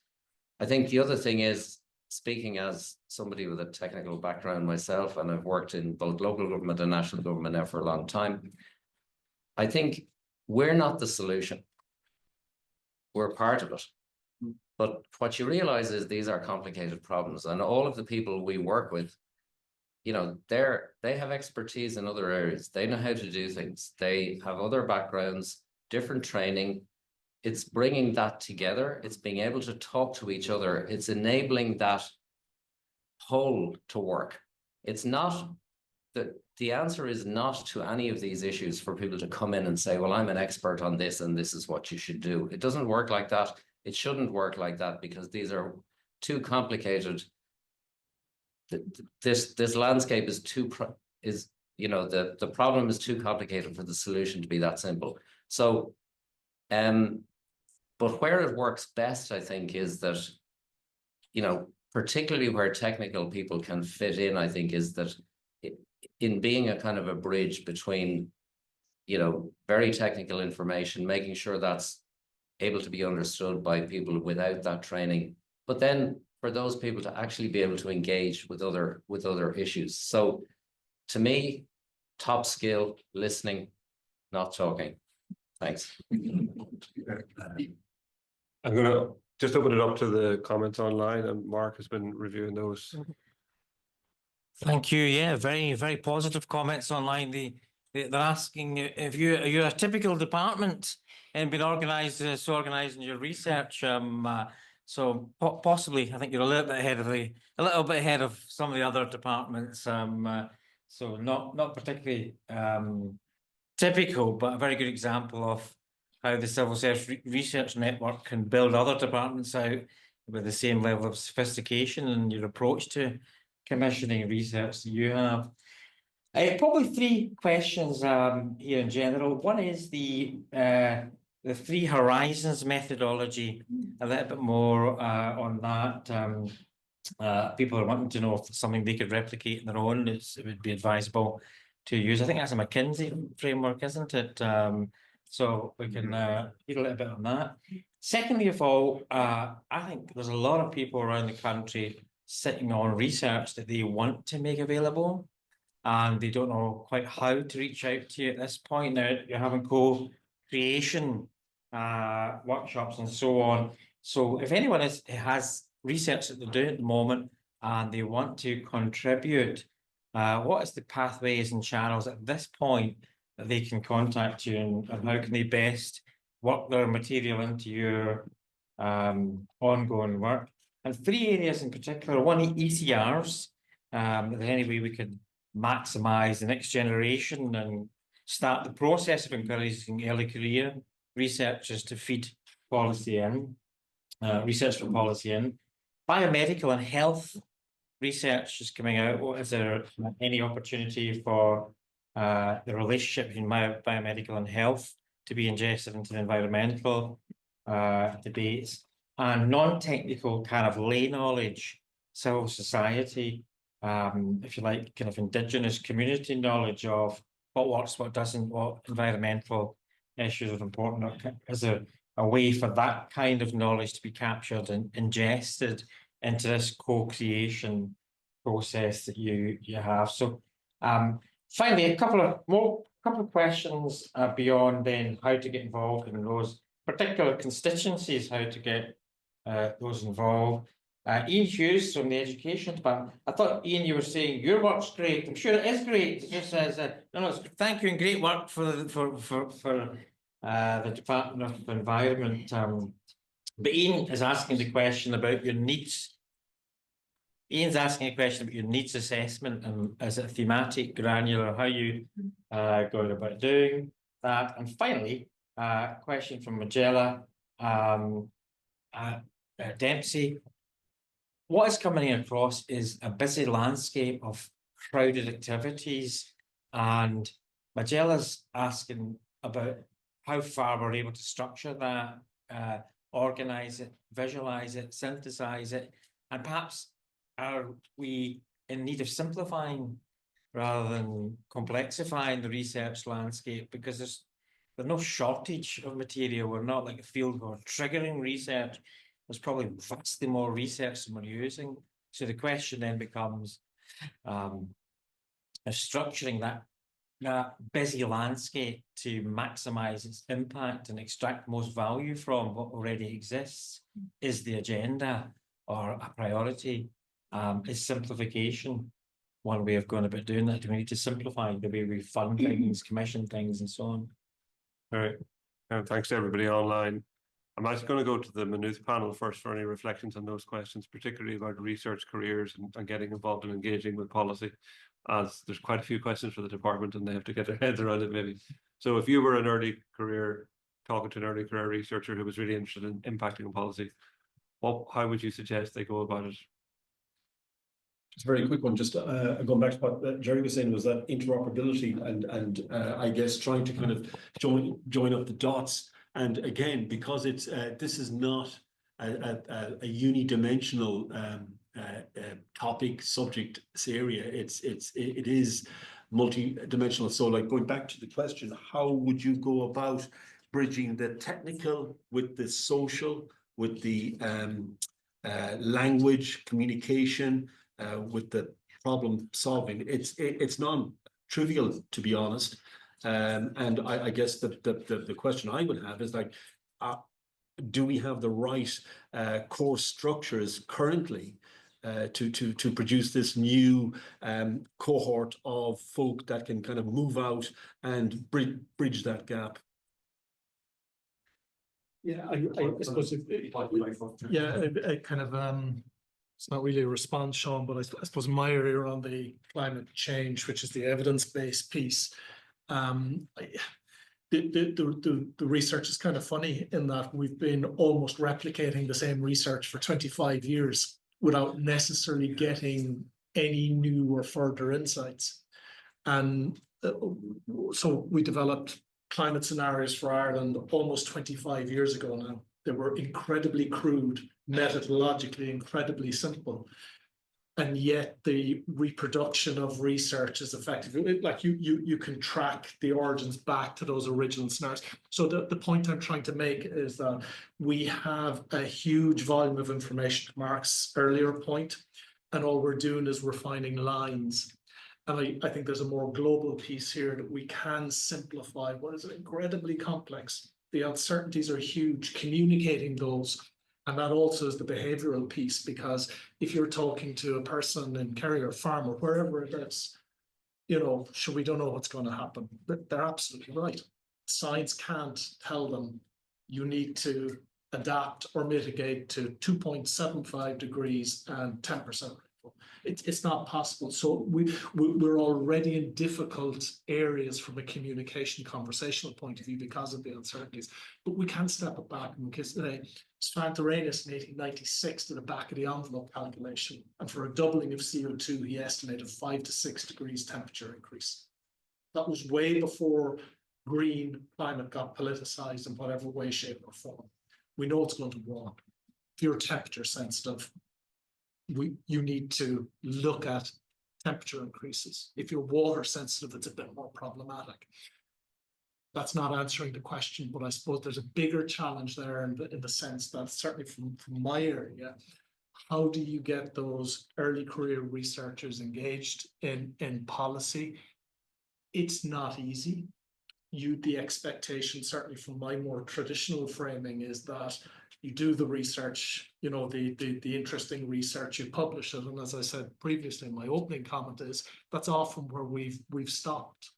I think the other thing is, speaking as somebody with a technical background myself, and I've worked in both local government and national government now for a long time, I think we're not the solution. We're part of it. But what you realize is these are complicated problems, and all of the people we work with, you know, they have expertise in other areas. They know how to do things. They have other backgrounds, different training. It's bringing that together. It's being able to talk to each other. It's enabling that whole to work. It's not the answer is not to any of these issues for people to come in and say, well, I'm an expert on this and this is what you should do. It doesn't work like that. It shouldn't work like that, because these are too complicated. This landscape is you know, the problem is too complicated for the solution to be that simple. So, but where it works best, I think, is that, you know, particularly where technical people can fit in, I think, is that in being a kind of a bridge between, you know, very technical information, making sure that's able to be understood by people without that training, but then for those people to actually be able to engage with other issues. So to me, top skill, listening, not talking. Thanks. I'm going to just open it up to the comments online, and Mark has been reviewing those. Thank you. Yeah, very positive comments online. They're asking if you're a typical department and been organised, so organised in your research. So possibly, I think you're a little bit ahead of some of the other departments. So not particularly typical, but a very good example of how the Civil Service Research Network can build other departments out with the same level of sophistication and your approach to commissioning research that you have. Probably three questions here in general. One is the Three Horizons methodology, a little bit more on that. People are wanting to know if it's something they could replicate in their own. It would be advisable to use. I think that's a McKinsey framework, isn't it? So we can hear a little bit on that. Secondly of all, I think there's a lot of people around the country sitting on research that they want to make available, and they don't know quite how to reach out to you at this point. Now you're having co-creation workshops and so on. So if anyone has research that they're doing at the moment and they want to contribute, what is the pathways and channels at this point that they can contact you, and how can they best work their material into your ongoing work? And three areas in particular. One, ECRs. Is there any way we could maximise the next generation and start the process of encouraging early career researchers to feed policy in, research for policy in? Biomedical and health research is coming out. Is there any opportunity for the relationship between biomedical and health to be ingested into the environmental debates? And non-technical kind of lay knowledge, civil society, if you like, kind of indigenous community knowledge of what works, what doesn't, what environmental issues are important. Is there a way for that kind of knowledge to be captured and ingested into this co-creation process that you have? So finally, a couple of questions beyond then how to get involved in those particular constituencies, how to get those involved. Ian Hughes from the Education Department. I thought, Ian, you were saying your work's great. I'm sure it is great. It just says, no, thank you and great work for the Department of Environment. But Ian is asking the question about your needs. Ian's asking a question about your needs assessment and is it thematic, granular, how you going about doing that. And finally, a question from Magella Dempsey. What is coming across is a busy landscape of crowded activities, and Magella's asking about how far we're able to structure that, organize it, visualize it, synthesize it, and perhaps are we in need of simplifying rather than complexifying the research landscape, because there's no shortage of material. We're not like a field where triggering research. There's probably vastly more research than we're using. So the question then becomes structuring that busy landscape to maximize its impact and extract most value from what already exists. Is the agenda or a priority? Is simplification one way of going about doing that? Do we need to simplify the way we fund things, commission things, and so on? All right. Thanks to everybody online. I'm actually going to go to the Maynooth panel first for any reflections on those questions, particularly about research careers and getting involved and engaging with policy, as there's quite a few questions for the department and they have to get their heads around it maybe. So if you were an early career, talking to an early career researcher who was really interested in impacting on policy, how would you suggest they go about it? Just a very quick one, just going back to what Gerry was saying, was that interoperability and I guess trying to kind of join up the dots. And again, because it's this is not a unidimensional topic, subject area. It is multi-dimensional. So, like going back to the question, how would you go about bridging the technical with the social, with the language communication, with the problem solving? It's non-trivial, to be honest. And I guess the question I would have is like, do we have the right course structures currently to produce this new cohort of folk that can kind of move out and bridge that gap? Yeah, I suppose it kind of it's not really a response, Seán, but I suppose my area on the climate change, which is the evidence-based piece, the research is kind of funny in that we've been almost replicating the same research for 25 years without necessarily getting any new or further insights. And so we developed climate scenarios for Ireland almost 25 years ago now. They were incredibly crude, methodologically incredibly simple. And yet the reproduction of research is effective. Like you can track the origins back to those original scenarios. So the point I'm trying to make is that we have a huge volume of information, to Mark's earlier point, and all we're doing is we're finding lines. And I think there's a more global piece here that we can simplify what is incredibly complex. The uncertainties are huge, communicating those. And that also is the behavioral piece, because if you're talking to a person in Kerry or farm or wherever it is, you know, sure, we don't know what's going to happen. But they're absolutely right. Science can't tell them you need to adapt or mitigate to 2.75 degrees and 10%. It's not possible. So we're already in difficult areas from a communication, conversational point of view because of the uncertainties. But we can step it back, because Seán in 1896 did a back of the envelope calculation, and for a doubling of CO2, he estimated 5 to 6 degrees temperature increase. That was way before green climate got politicized in whatever way, shape, or form. We know it's going to warm. If you're temperature sensitive, you need to look at temperature increases. If you're water sensitive, it's a bit more problematic. That's not answering the question, but I suppose there's a bigger challenge there in the sense that, certainly from my area, how do you get those early career researchers engaged in policy? It's not easy. The expectation, certainly from my more traditional framing, is that you do the research, you know, the interesting research, you publish it. And as I said previously in my opening comment, is that's often where we've stopped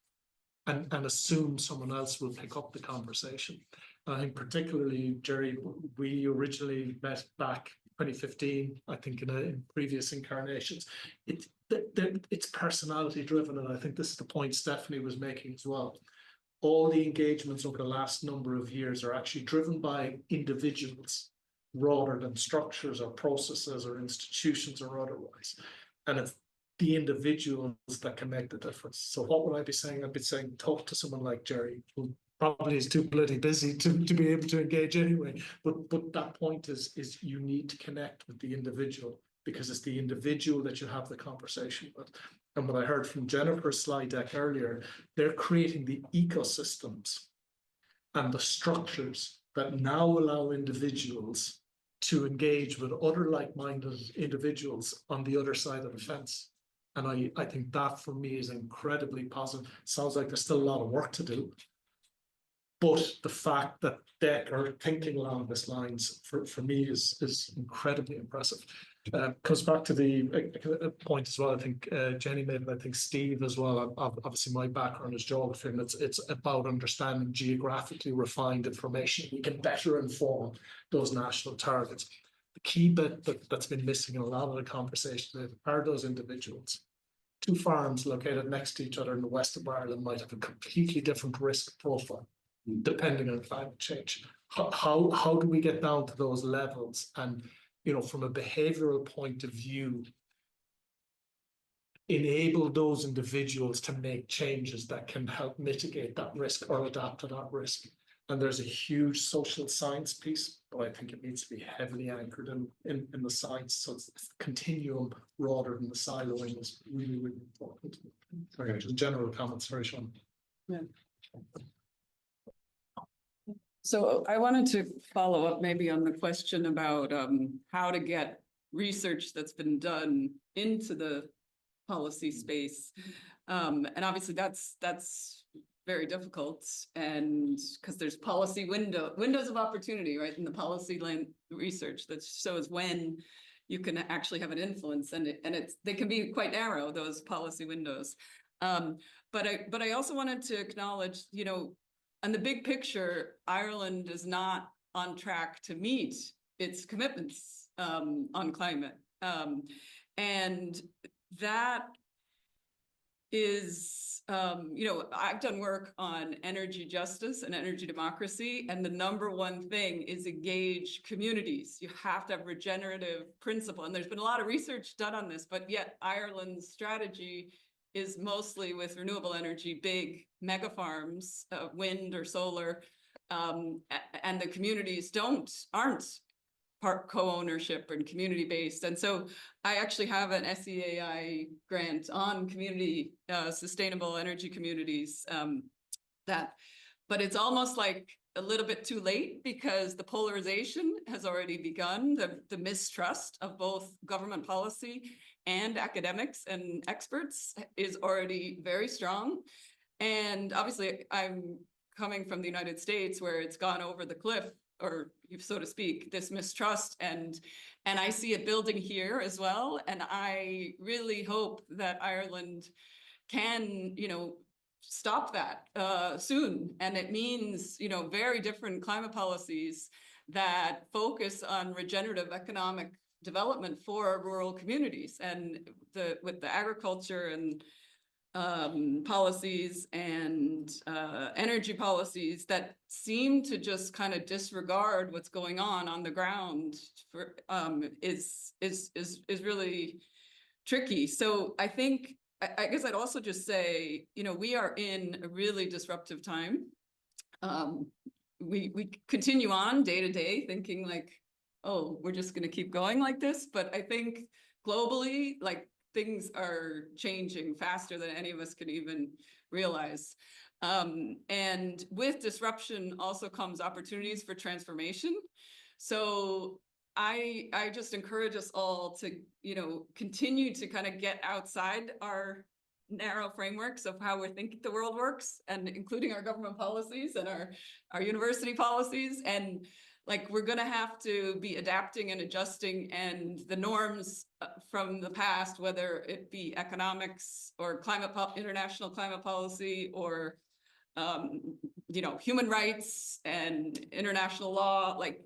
and assume someone else will pick up the conversation. I think particularly, Gerry, we originally met back 2015, I think in previous incarnations. It's personality driven, and I think this is the point Stephanie was making as well. All the engagements over the last number of years are actually driven by individuals rather than structures or processes or institutions or otherwise. And it's the individuals that can make the difference. So what would I be saying? I'd be saying talk to someone like Gerry, who probably is too bloody busy to be able to engage anyway. But that point is you need to connect with the individual, because it's the individual that you have the conversation with. And what I heard from Jennifer's slide deck earlier, they're creating the ecosystems and the structures that now allow individuals to engage with other like-minded individuals on the other side of the fence. And I think that for me is incredibly positive. Sounds like there's still a lot of work to do. But the fact that they are thinking along these lines for me is incredibly impressive. Comes back to the point as well. I think Jenny made it. I think Steve as well. Obviously, my background is geography, and it's about understanding geographically refined information. We can better inform those national targets. The key bit that's been missing in a lot of the conversation are those individuals. Two farms located next to each other in the west of Ireland might have a completely different risk profile depending on climate change. How do we get down to those levels? And, you know, from a behavioral point of view, enable those individuals to make changes that can help mitigate that risk or adapt to that risk. And there's a huge social science piece, but I think it needs to be heavily anchored in the science. So it's the continuum rather than the siloing is really, really important. Sorry, just general comments. Sorry, Seán. Yeah. So I wanted to follow up maybe on the question about how to get research that's been done into the policy space. And obviously that's very difficult, and because there's policy windows of opportunity, right, in the policy line research that shows when you can actually have an influence, and they can be quite narrow, those policy windows. But I also wanted to acknowledge, you know, in the big picture, Ireland is not on track to meet its commitments on climate. And that is, you know, I've done work on energy justice and energy democracy, and the number one thing is engage communities. You have to have regenerative principle, and there's been a lot of research done on this, but yet Ireland's strategy is mostly with renewable energy, big mega farms, wind or solar, and the communities aren't part co-ownership and community-based. And so I actually have an SEAI grant on community sustainable energy communities but it's almost like a little bit too late, because the polarization has already begun. The mistrust of both government policy and academics and experts is already very strong. And obviously I'm coming from the United States, where it's gone over the cliff, or so to speak, this mistrust, and I see it building here as well. And I really hope that Ireland can, you know, stop that soon. And it means, you know, very different climate policies that focus on regenerative economic development for rural communities, and with the agriculture and policies and energy policies that seem to just kind of disregard what's going on the ground for is really tricky. So I think, I guess I'd also just say, you know, we are in a really disruptive time. We continue on day to day thinking like, oh, we're just going to keep going like this. But I think globally, like, things are changing faster than any of us can even realize. And with disruption also comes opportunities for transformation. So I just encourage us all to, you know, continue to kind of get outside our narrow frameworks of how we think the world works, and including our government policies and our university policies. And like, we're going to have to be adapting and adjusting, and the norms from the past, whether it be economics or international climate policy or you know, human rights and international law, like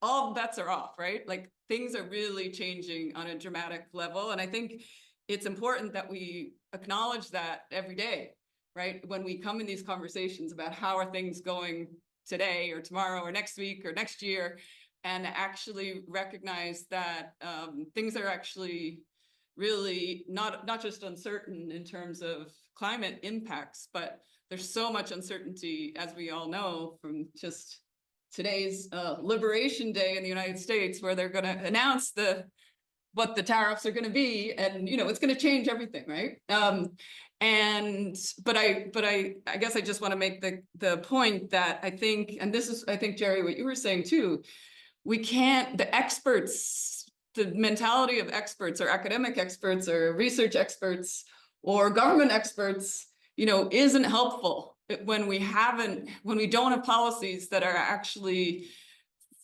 all bets are off, right? Like things are really changing on a dramatic level. And I think it's important that we acknowledge that every day, right? When we come in these conversations about how are things going today or tomorrow or next week or next year, and actually recognize that things are actually really not just uncertain in terms of climate impacts, but there's so much uncertainty, as we all know, from just today's Liberation Day in the United States, where they're going to announce what the tariffs are going to be, and you know it's going to change everything, right? But I guess I just want to make the point that I think, and this is I think Gerry, what you were saying too, we can't, the experts, the mentality of experts or academic experts or research experts or government experts, you know, isn't helpful when we don't have policies that are actually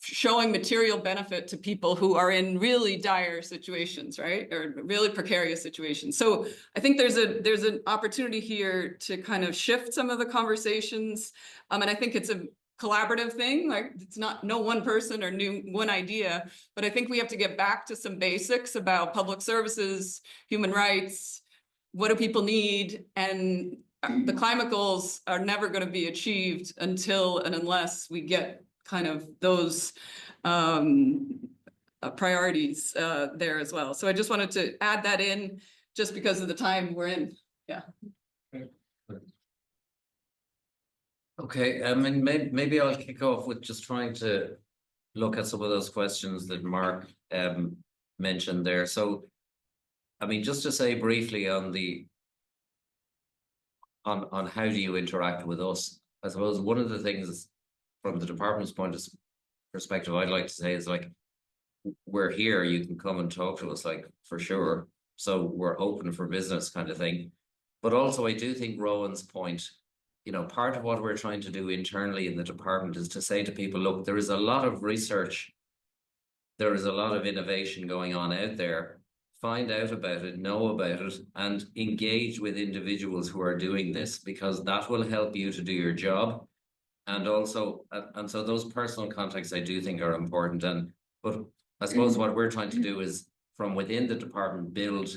showing material benefit to people who are in really dire situations, right? Or really precarious situations. So I think there's an opportunity here to kind of shift some of the conversations. And I think it's a collaborative thing, like it's not no one person or one idea, but I think we have to get back to some basics about public services, human rights, what do people need, and the climate goals are never going to be achieved until and unless we get kind of those priorities there as well. So I just wanted to add that in just because of the time we're in. Yeah. Okay, I mean, maybe I'll kick off with just trying to look at some of those questions that Mark mentioned there. So, I mean, just to say briefly on on how do you interact with us, I suppose one of the things from the department's perspective I'd like to say is like, we're here, you can come and talk to us, like, for sure. So we're open for business kind of thing. But also I do think Rowan's point, you know, part of what we're trying to do internally in the department is to say to people, look, there is a lot of research, there is a lot of innovation going on out there. Find out about it, know about it, and engage with individuals who are doing this, because that will help you to do your job. And also, and so those personal contacts I do think are important. But I suppose what we're trying to do is from within the department build,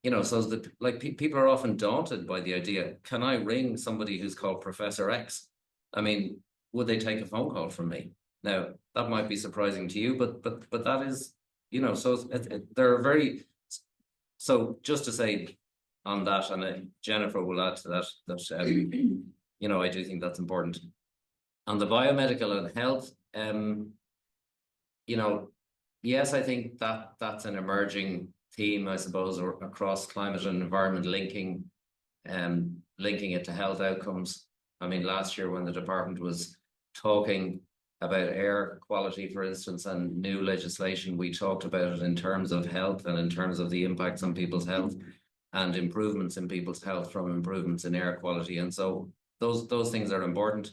you know, so that like people are often daunted by the idea, can I ring somebody who's called Professor X? I mean, would they take a phone call from me? Now, that might be surprising to you, but that is, you know, so they're very, so just to say on that, and Jennifer will add to that, you know, I do think that's important. On the biomedical and health, you know, yes, I think that's an emerging theme, I suppose, or across climate and environment, linking it to health outcomes. I mean, last year when the department was talking about air quality, for instance, and new legislation, we talked about it in terms of health and in terms of the impacts on people's health and improvements in people's health from improvements in air quality. And so those things are important.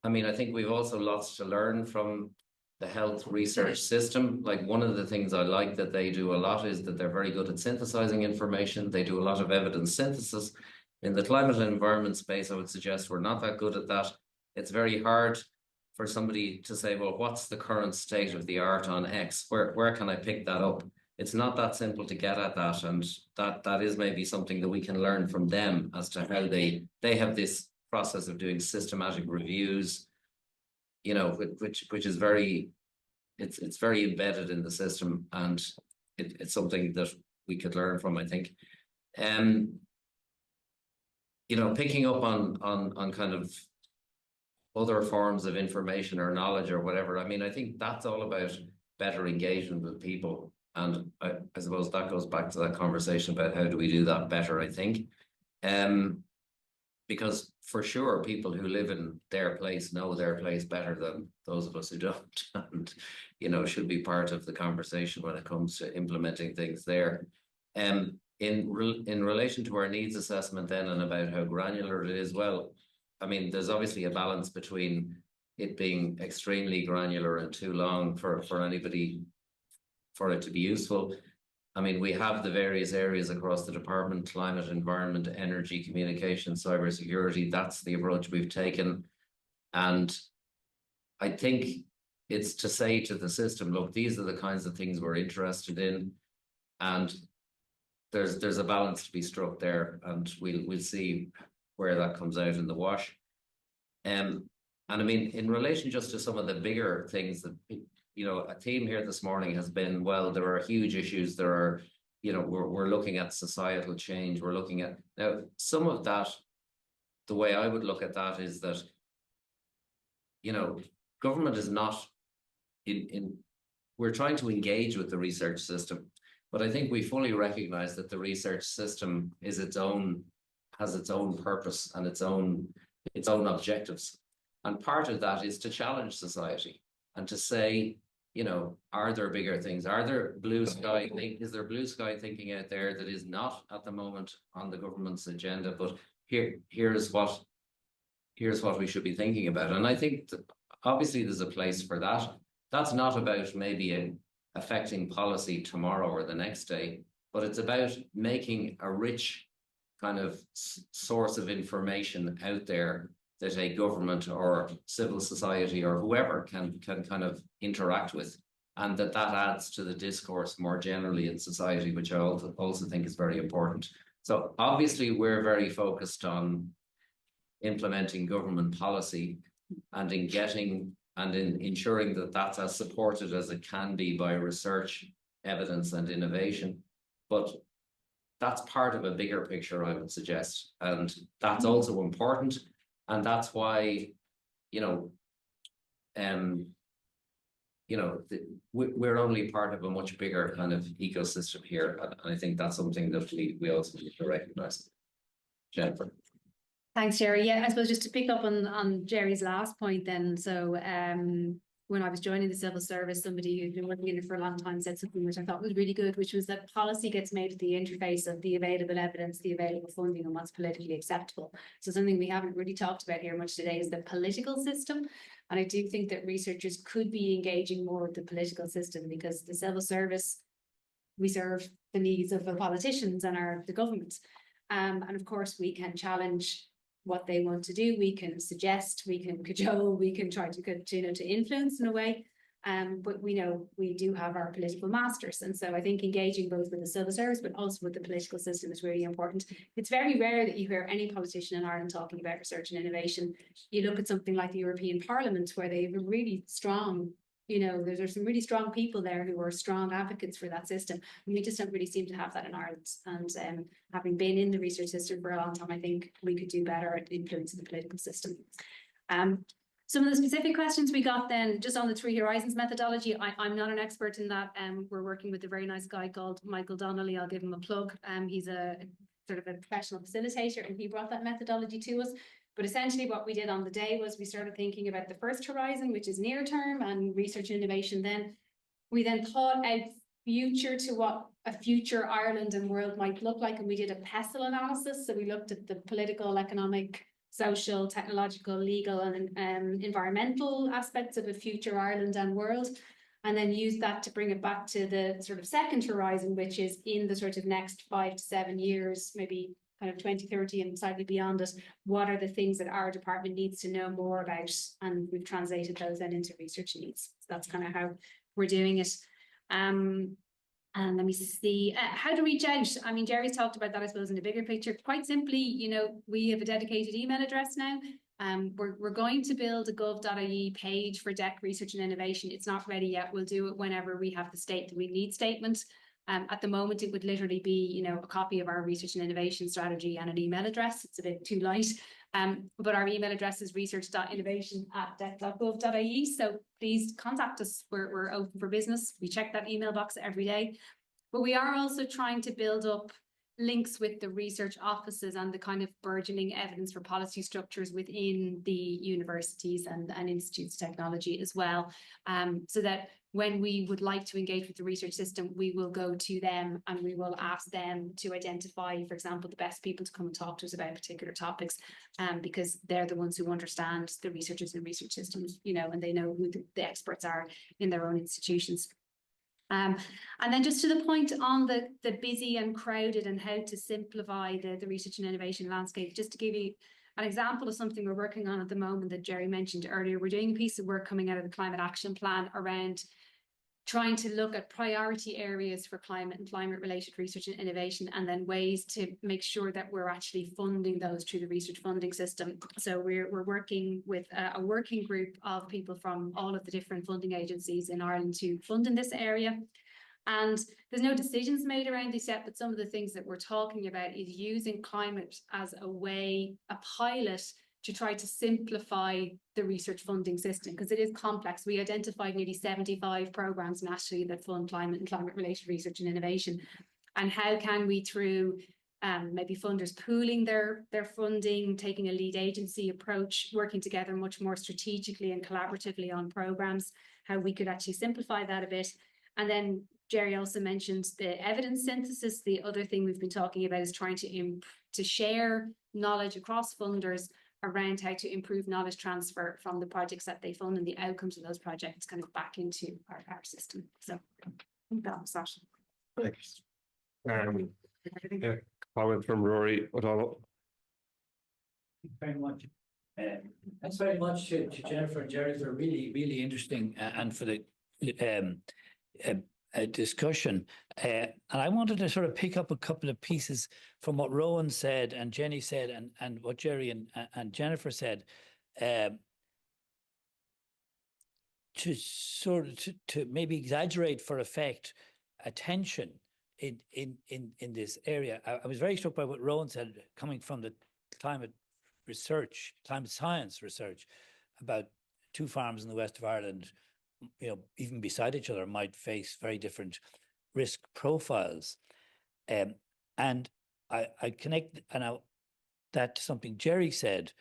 I mean, I think we've also lots to learn from the health research system. Like, one of the things I like that they do a lot is that they're very good at synthesizing information. They do a lot of evidence synthesis. In the climate and environment space, I would suggest we're not that good at that. It's very hard for somebody to say, well, what's the current state of the art on X? Where can I pick that up? It's not that simple to get at that. And that is maybe something that we can learn from them as to how they have this process of doing systematic reviews, you know, which is very, it's very embedded in the system, and it's something that we could learn from, I think. You know, picking up on kind of other forms of information or knowledge or whatever. I mean, I think that's all about better engagement with people. And I suppose that goes back to that conversation about how do we do that better, I think. Because for sure, people who live in their place know their place better than those of us who don't, and, you know, should be part of the conversation when it comes to implementing things there. In relation to our needs assessment then, and about how granular it is, well, I mean, there's obviously a balance between it being extremely granular and too long for anybody, for it to be useful. I mean, we have the various areas across the department: climate, environment, energy, communication, cybersecurity. That's the approach we've taken. And I think it's to say to the system, look, these are the kinds of things we're interested in. And there's a balance to be struck there, and we'll see where that comes out in the wash. And I mean, in relation just to some of the bigger things that, you know, a theme here this morning has been, well, there are huge issues. There are, you know, we're looking at societal change. We're looking at, now, some of that, the way I would look at that is that, you know, government is not we're trying to engage with the research system, but I think we fully recognize that the research system is has its own purpose and its own objectives. And part of that is to challenge society and to say, you know, are there bigger things? Are there blue sky? Is there blue sky thinking out there that is not at the moment on the government's agenda? But here's what we should be thinking about. And I think that obviously there's a place for that. That's not about maybe affecting policy tomorrow or the next day, but it's about making a rich kind of source of information out there that a government or civil society or whoever can kind of interact with, and that adds to the discourse more generally in society, which I also think is very important. So obviously we're very focused on implementing government policy and in ensuring that that's as supported as it can be by research, evidence and innovation. But that's part of a bigger picture, I would suggest. And that's also important. And that's why, you know, we're only part of a much bigger kind of ecosystem here. And I think that's something that we also need to recognize. Jennifer. Thanks, Gerry. Yeah, I suppose just to pick up on Gerry's last point then. So when I was joining the civil service, somebody who'd been working in it for a long time said something which I thought was really good, which was that policy gets made at the interface of the available evidence, the available funding, and what's politically acceptable. So something we haven't really talked about here much today is the political system. And I do think that researchers could be engaging more with the political system, because the civil service, we serve the needs of the politicians and the government. And of course, we can challenge what they want to do. We can suggest, we can cajole, we can try to influence in a way. But we know we do have our political masters. And so I think engaging both with the civil service, but also with the political system is really important. It's very rare that you hear any politician in Ireland talking about research and innovation. You look at something like the European Parliament, where they have a really strong, you know, there's some really strong people there who are strong advocates for that system. And we just don't really seem to have that in Ireland. And having been in the research system for a long time, I think we could do better at influencing the political system. Some of the specific questions we got then, just on the Three Horizons methodology, I'm not an expert in that. We're working with a very nice guy called Michael Donnelly. I'll give him a plug. He's a sort of a professional facilitator, and he brought that methodology to us. But essentially what we did on the day was we started thinking about the first horizon, which is near term, and research and innovation. Then we thought out future to what a future Ireland and world might look like. And we did a PESTLE analysis. So we looked at the political, economic, social, technological, legal and environmental aspects of a future Ireland and world. And then used that to bring it back to the sort of second horizon, which is in the sort of next 5 to 7 years, maybe kind of 2030 and slightly beyond it. What are the things that our department needs to know more about? And we've translated those then into research needs. So that's kind of how we're doing it. And let me see, how to reach out. I mean, Gerry's talked about that, I suppose, in the bigger picture. Quite simply, you know, we have a dedicated email address now. We're going to build a gov.ie page for DEC research and innovation. It's not ready yet. We'll do it whenever we have the state that we need statement. At the moment, it would literally be, you know, a copy of our research and innovation strategy and an email address. It's a bit too light. But our email address is research.innovation@dec.gov.ie. So please contact us. We're open for business. We check that email box every day. But we are also trying to build up links with the research offices and the kind of burgeoning evidence for policy structures within the universities and institutes of technology as well. So that when we would like to engage with the research system, we will go to them and we will ask them to identify, for example, the best people to come and talk to us about particular topics, because they're the ones who understand the researchers and research systems, you know, and they know who the experts are in their own institutions. And then just to the point on the busy and crowded and how to simplify the research and innovation landscape, just to give you an example of something we're working on at the moment that Gerry mentioned earlier, we're doing a piece of work coming out of the Climate Action Plan around trying to look at priority areas for climate and climate-related research and innovation, and then ways to make sure that we're actually funding those through the research funding system. So we're working with a working group of people from all of the different funding agencies in Ireland to fund in this area. And there's no decisions made around this yet, but some of the things that we're talking about is using climate as a way, a pilot to try to simplify the research funding system, because it is complex. We identified nearly 75 programs nationally that fund climate and climate-related research and innovation. And how can we, through maybe funders pooling their funding, taking a lead agency approach, working together much more strategically and collaboratively on programs, how we could actually simplify that a bit. And then Gerry also mentioned the evidence synthesis. The other thing we've been talking about is trying to share knowledge across funders around how to improve knowledge transfer from the projects that they fund and the outcomes of those projects kind of back into our system. So I think that was that. Thanks. Yeah, comment from Rory O'Donnell. Very much. Thanks very much to Jennifer and Gerry for really interesting and for the discussion. And I wanted to sort of pick up a couple of pieces from what Rowan said and Jennie said and what Gerry and Jennifer said, to sort of to maybe exaggerate for effect attention in this area. I was very struck by what Rowan said, coming from the climate science research, about two farms in the west of Ireland, you know, even beside each other, might face very different risk profiles. And I connect that to something Gerry said.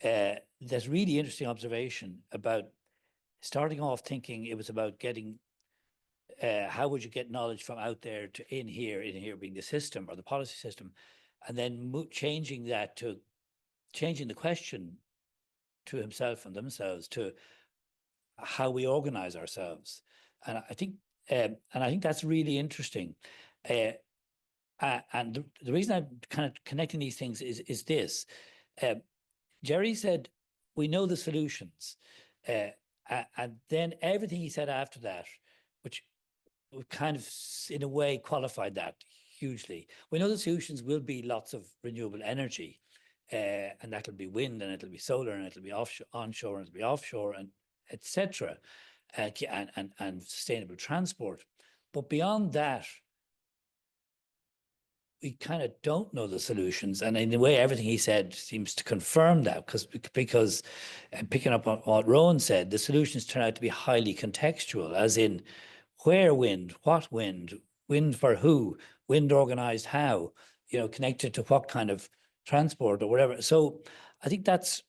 That's really interesting observation about starting off thinking it was about getting, how would you get knowledge from out there to in here being the system or the policy system, and then changing that to changing the question to himself and themselves to how we organize ourselves. And I think that's really interesting. And the reason I'm kind of connecting these things is this. Gerry said, we know the solutions. And then everything he said after that, which kind of in a way qualified that hugely. We know the solutions will be lots of renewable energy, and that'll be wind, and it'll be solar, and it'll be offshore, onshore, and it'll be offshore, and etc. And sustainable transport. But beyond that, we kind of don't know the solutions. And in a way, everything he said seems to confirm that, because picking up on what Rowan said, the solutions turn out to be highly contextual, as in where wind, what wind, wind for who, wind organized how, you know, connected to what kind of transport or whatever. So I think that's,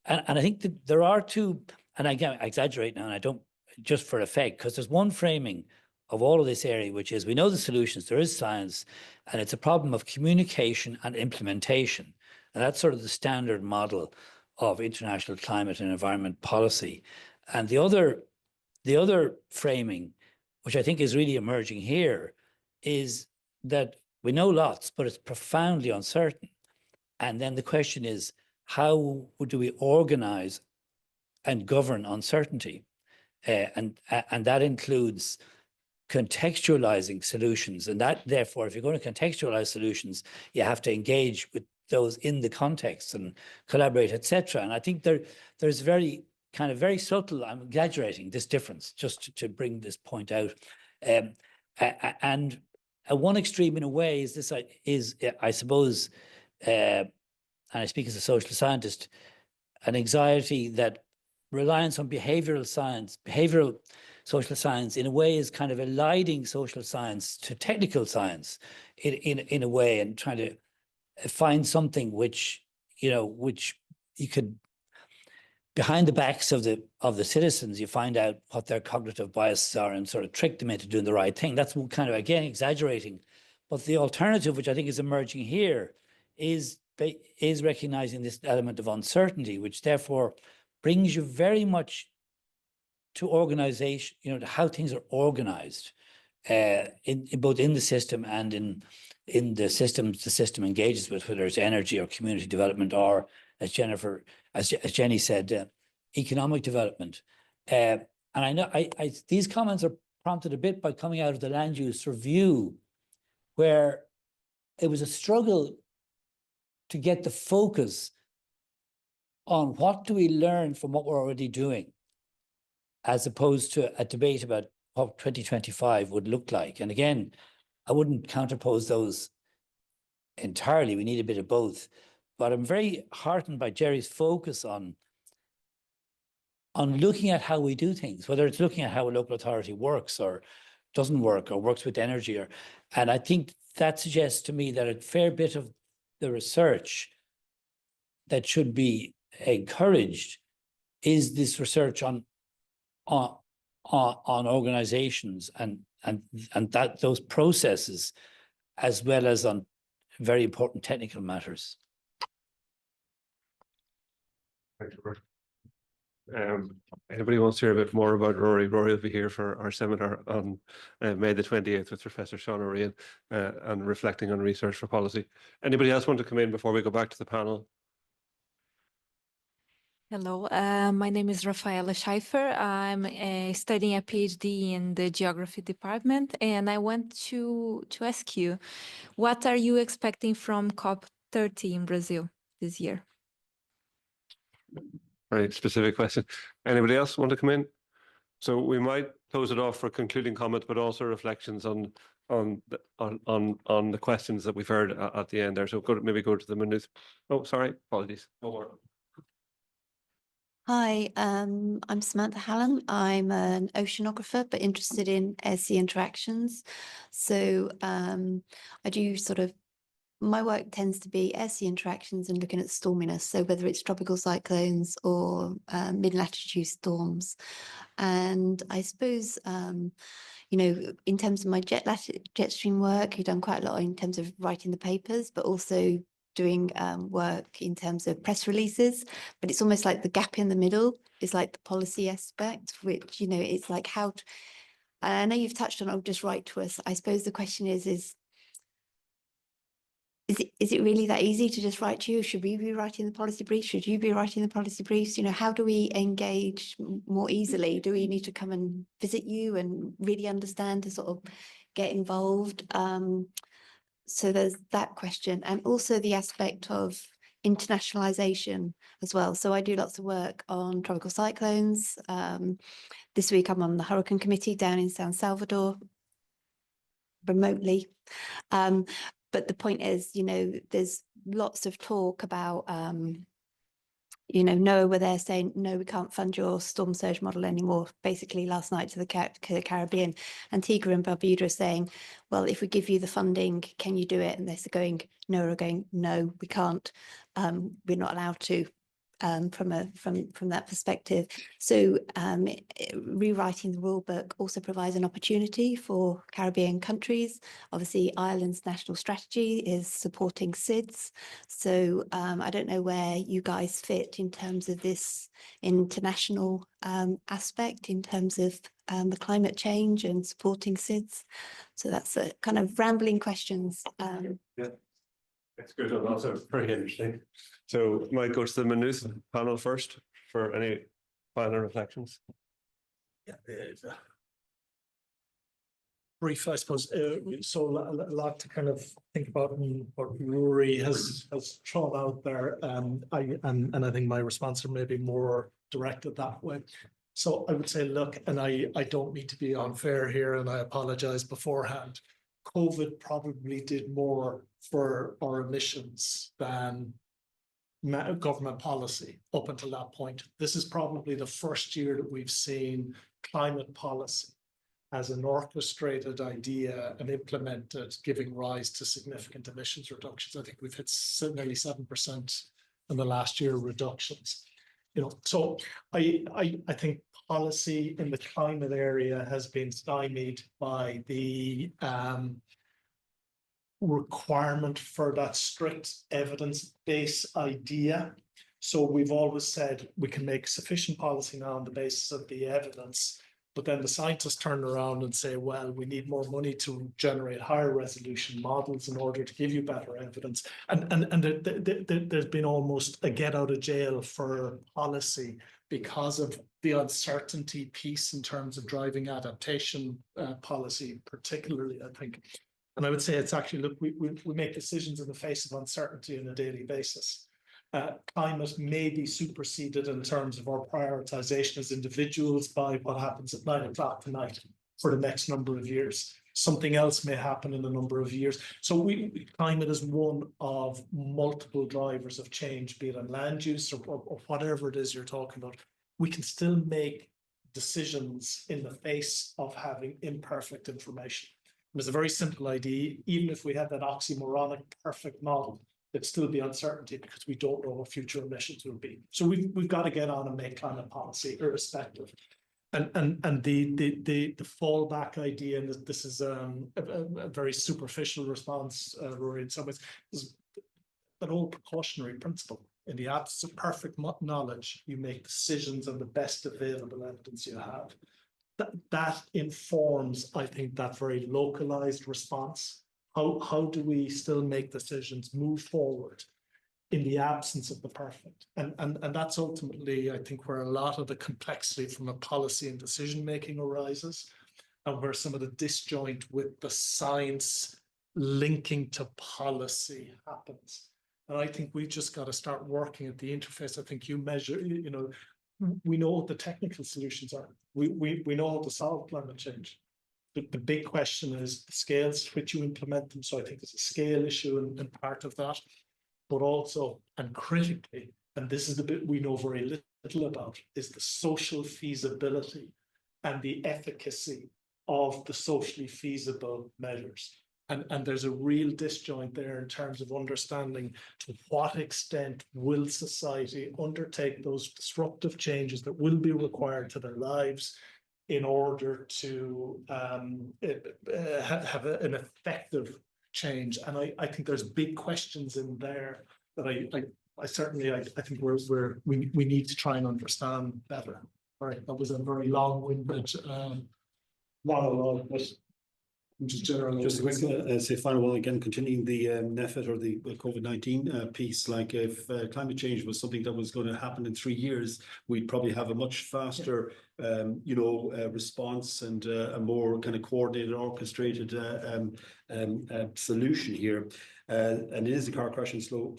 and I think that there are two, and again, I exaggerate now, and I don't, just for effect, because there's one framing of all of this area, which is we know the solutions, there is science, and it's a problem of communication and implementation. And that's sort of the standard model of international climate and environment policy. And the other framing, which I think is really emerging here, is that we know lots, but it's profoundly uncertain. And then the question is, how do we organize and govern uncertainty? And that includes contextualizing solutions. And that, therefore, if you're going to contextualize solutions, you have to engage with those in the context and collaborate, etc. And I think there's very subtle, I'm exaggerating this difference just to bring this point out. And at one extreme, in a way, is I suppose, and I speak as a social scientist, an anxiety that reliance on behavioral social science, in a way, is kind of eliding social science to technical science in a way, and trying to find something which you could, behind the backs of the citizens, you find out what their cognitive biases are and sort of trick them into doing the right thing. That's kind of, again, exaggerating. But the alternative, which I think is emerging here, is recognizing this element of uncertainty, which therefore brings you very much to organization, to how things are organized, in both in the system and in the systems the system engages with, whether it's energy or community development, or as Jennie said, economic development. And I know these comments are prompted a bit by coming out of the land use review, where it was a struggle to get the focus on what do we learn from what we're already doing, as opposed to a debate about what 2025 would look like. And again, I wouldn't counterpose those entirely. We need a bit of both. But I'm very heartened by Gerry's focus on looking at how we do things, whether it's looking at how a local authority works or doesn't work or works with energy. And I think that suggests to me that a fair bit of the research that should be encouraged is this research on organizations and that those processes, as well as on very important technical matters. Thank you. Anybody wants to hear a bit more about Rory? Rory will be here for our seminar on May the 28th with Professor Seán O'Rian and reflecting on research for policy. Anybody else want to come in before we go back to the panel? Hello, my name is Rafaela Scheifer. I'm studying a PhD in the Geography department, and I want to ask you, what are you expecting from COP30 in Brazil this year? Very specific question. Anybody else want to come in? So we might close it off for concluding comments, but also reflections on the questions that we've heard at the end there. So maybe go to the Maynooth. Oh, sorry, apologies. No more. Hi, I'm Samantha Hallam. I'm an oceanographer, but interested in air-sea interactions. So I do my work tends to be air-sea interactions and looking at storminess. So whether it's tropical cyclones or mid-latitude storms. And I suppose, in terms of my jet stream work, I've done quite a lot in terms of writing the papers, but also doing work in terms of press releases, but it's almost like the gap in the middle is like the policy aspect, which, it's like how to, I know you've touched on, just write to us. I suppose the question is it really that easy to just write to you? Should we be writing the policy briefs? Should you be writing the policy briefs? How do we engage more easily? Do we need to come and visit you and really understand to sort of get involved? So there's that question, and also the aspect of internationalization as well. So I do lots of work on tropical cyclones. This week I'm on the Hurricane Committee down in San Salvador, remotely. But the point is, there's lots of talk about, NOAA were there saying, no, we can't fund your storm surge model anymore, basically last night to the Caribbean. Antigua and Barbuda saying, well, if we give you the funding, can you do it? And they're going, NOAA are going, no, we can't. We're not allowed to. From that perspective. So rewriting the rule book also provides an opportunity for Caribbean countries. Obviously, Ireland's national strategy is supporting SIDS. So I don't know where you guys fit in terms of this international aspect, in terms of the climate change and supporting SIDS. So that's a kind of rambling questions. Yeah. It's good and also very interesting. So might go to the Maynooth panel first for any final reflections. Yeah, brief, I suppose. So a lot to kind of think about, and what Rory has thrown out there. And I think my response are maybe more directed that way. So I would say, look, and I don't mean to be unfair here, and I apologize beforehand. COVID probably did more for our emissions than government policy up until that point. This is probably the first year that we've seen climate policy as an orchestrated idea and implemented, giving rise to significant emissions reductions. I think we've hit nearly 7% in the last year reductions. So I think policy in the climate area has been stymied by the requirement for that strict evidence-based idea. So we've always said we can make sufficient policy now on the basis of the evidence, But then the scientists turn around and say, well, we need more money to generate higher resolution models in order to give you better evidence. And there's been almost a get out of jail for policy because of the uncertainty piece in terms of driving adaptation policy, particularly, I think. And I would say it's actually, look, we make decisions in the face of uncertainty on a daily basis. Climate may be superseded in terms of our prioritization as individuals by what happens at 9 o'clock tonight for the next number of years. Something else may happen in a number of years. So climate is one of multiple drivers of change, be it on land use or whatever it is you're talking about. We can still make decisions in the face of having imperfect information. It's a very simple idea. Even if we had that oxymoronic perfect model, there'd still be uncertainty because we don't know what future emissions will be. So we've got to get on and make climate policy irrespective. And the fallback idea, and this is a very superficial response, Rory, in some ways, is that old precautionary principle. In the absence of perfect knowledge, you make decisions on the best available evidence you have. That informs, I think, that very localized response. How do we still make decisions, move forward in the absence of the perfect? And that's ultimately, I think, where a lot of the complexity from a policy and decision making arises, and where some of the disjoint with the science linking to policy happens. And I think we've just got to start working at the interface. I think you measure, you know, we know what the technical solutions are. We know how to solve climate change. The big question is the scales to which you implement them. So I think there's a scale issue and part of that, but also, and critically, and this is the bit we know very little about, is the social feasibility and the efficacy of the socially feasible measures. And there's a real disjoint there in terms of understanding to what extent will society undertake those disruptive changes that will be required to their lives in order to have an effective change. And I think there's big questions in there that I certainly think we need to try and understand better. All right, that was a very long-winded monologue, but just generally. Just a quick say final one again, continuing the NEFIT or the COVID-19 piece. Like if climate change was something that was going to happen in 3 years, we'd probably have a much faster, response and a more kind of coordinated, orchestrated solution here. And it is a car crash in slow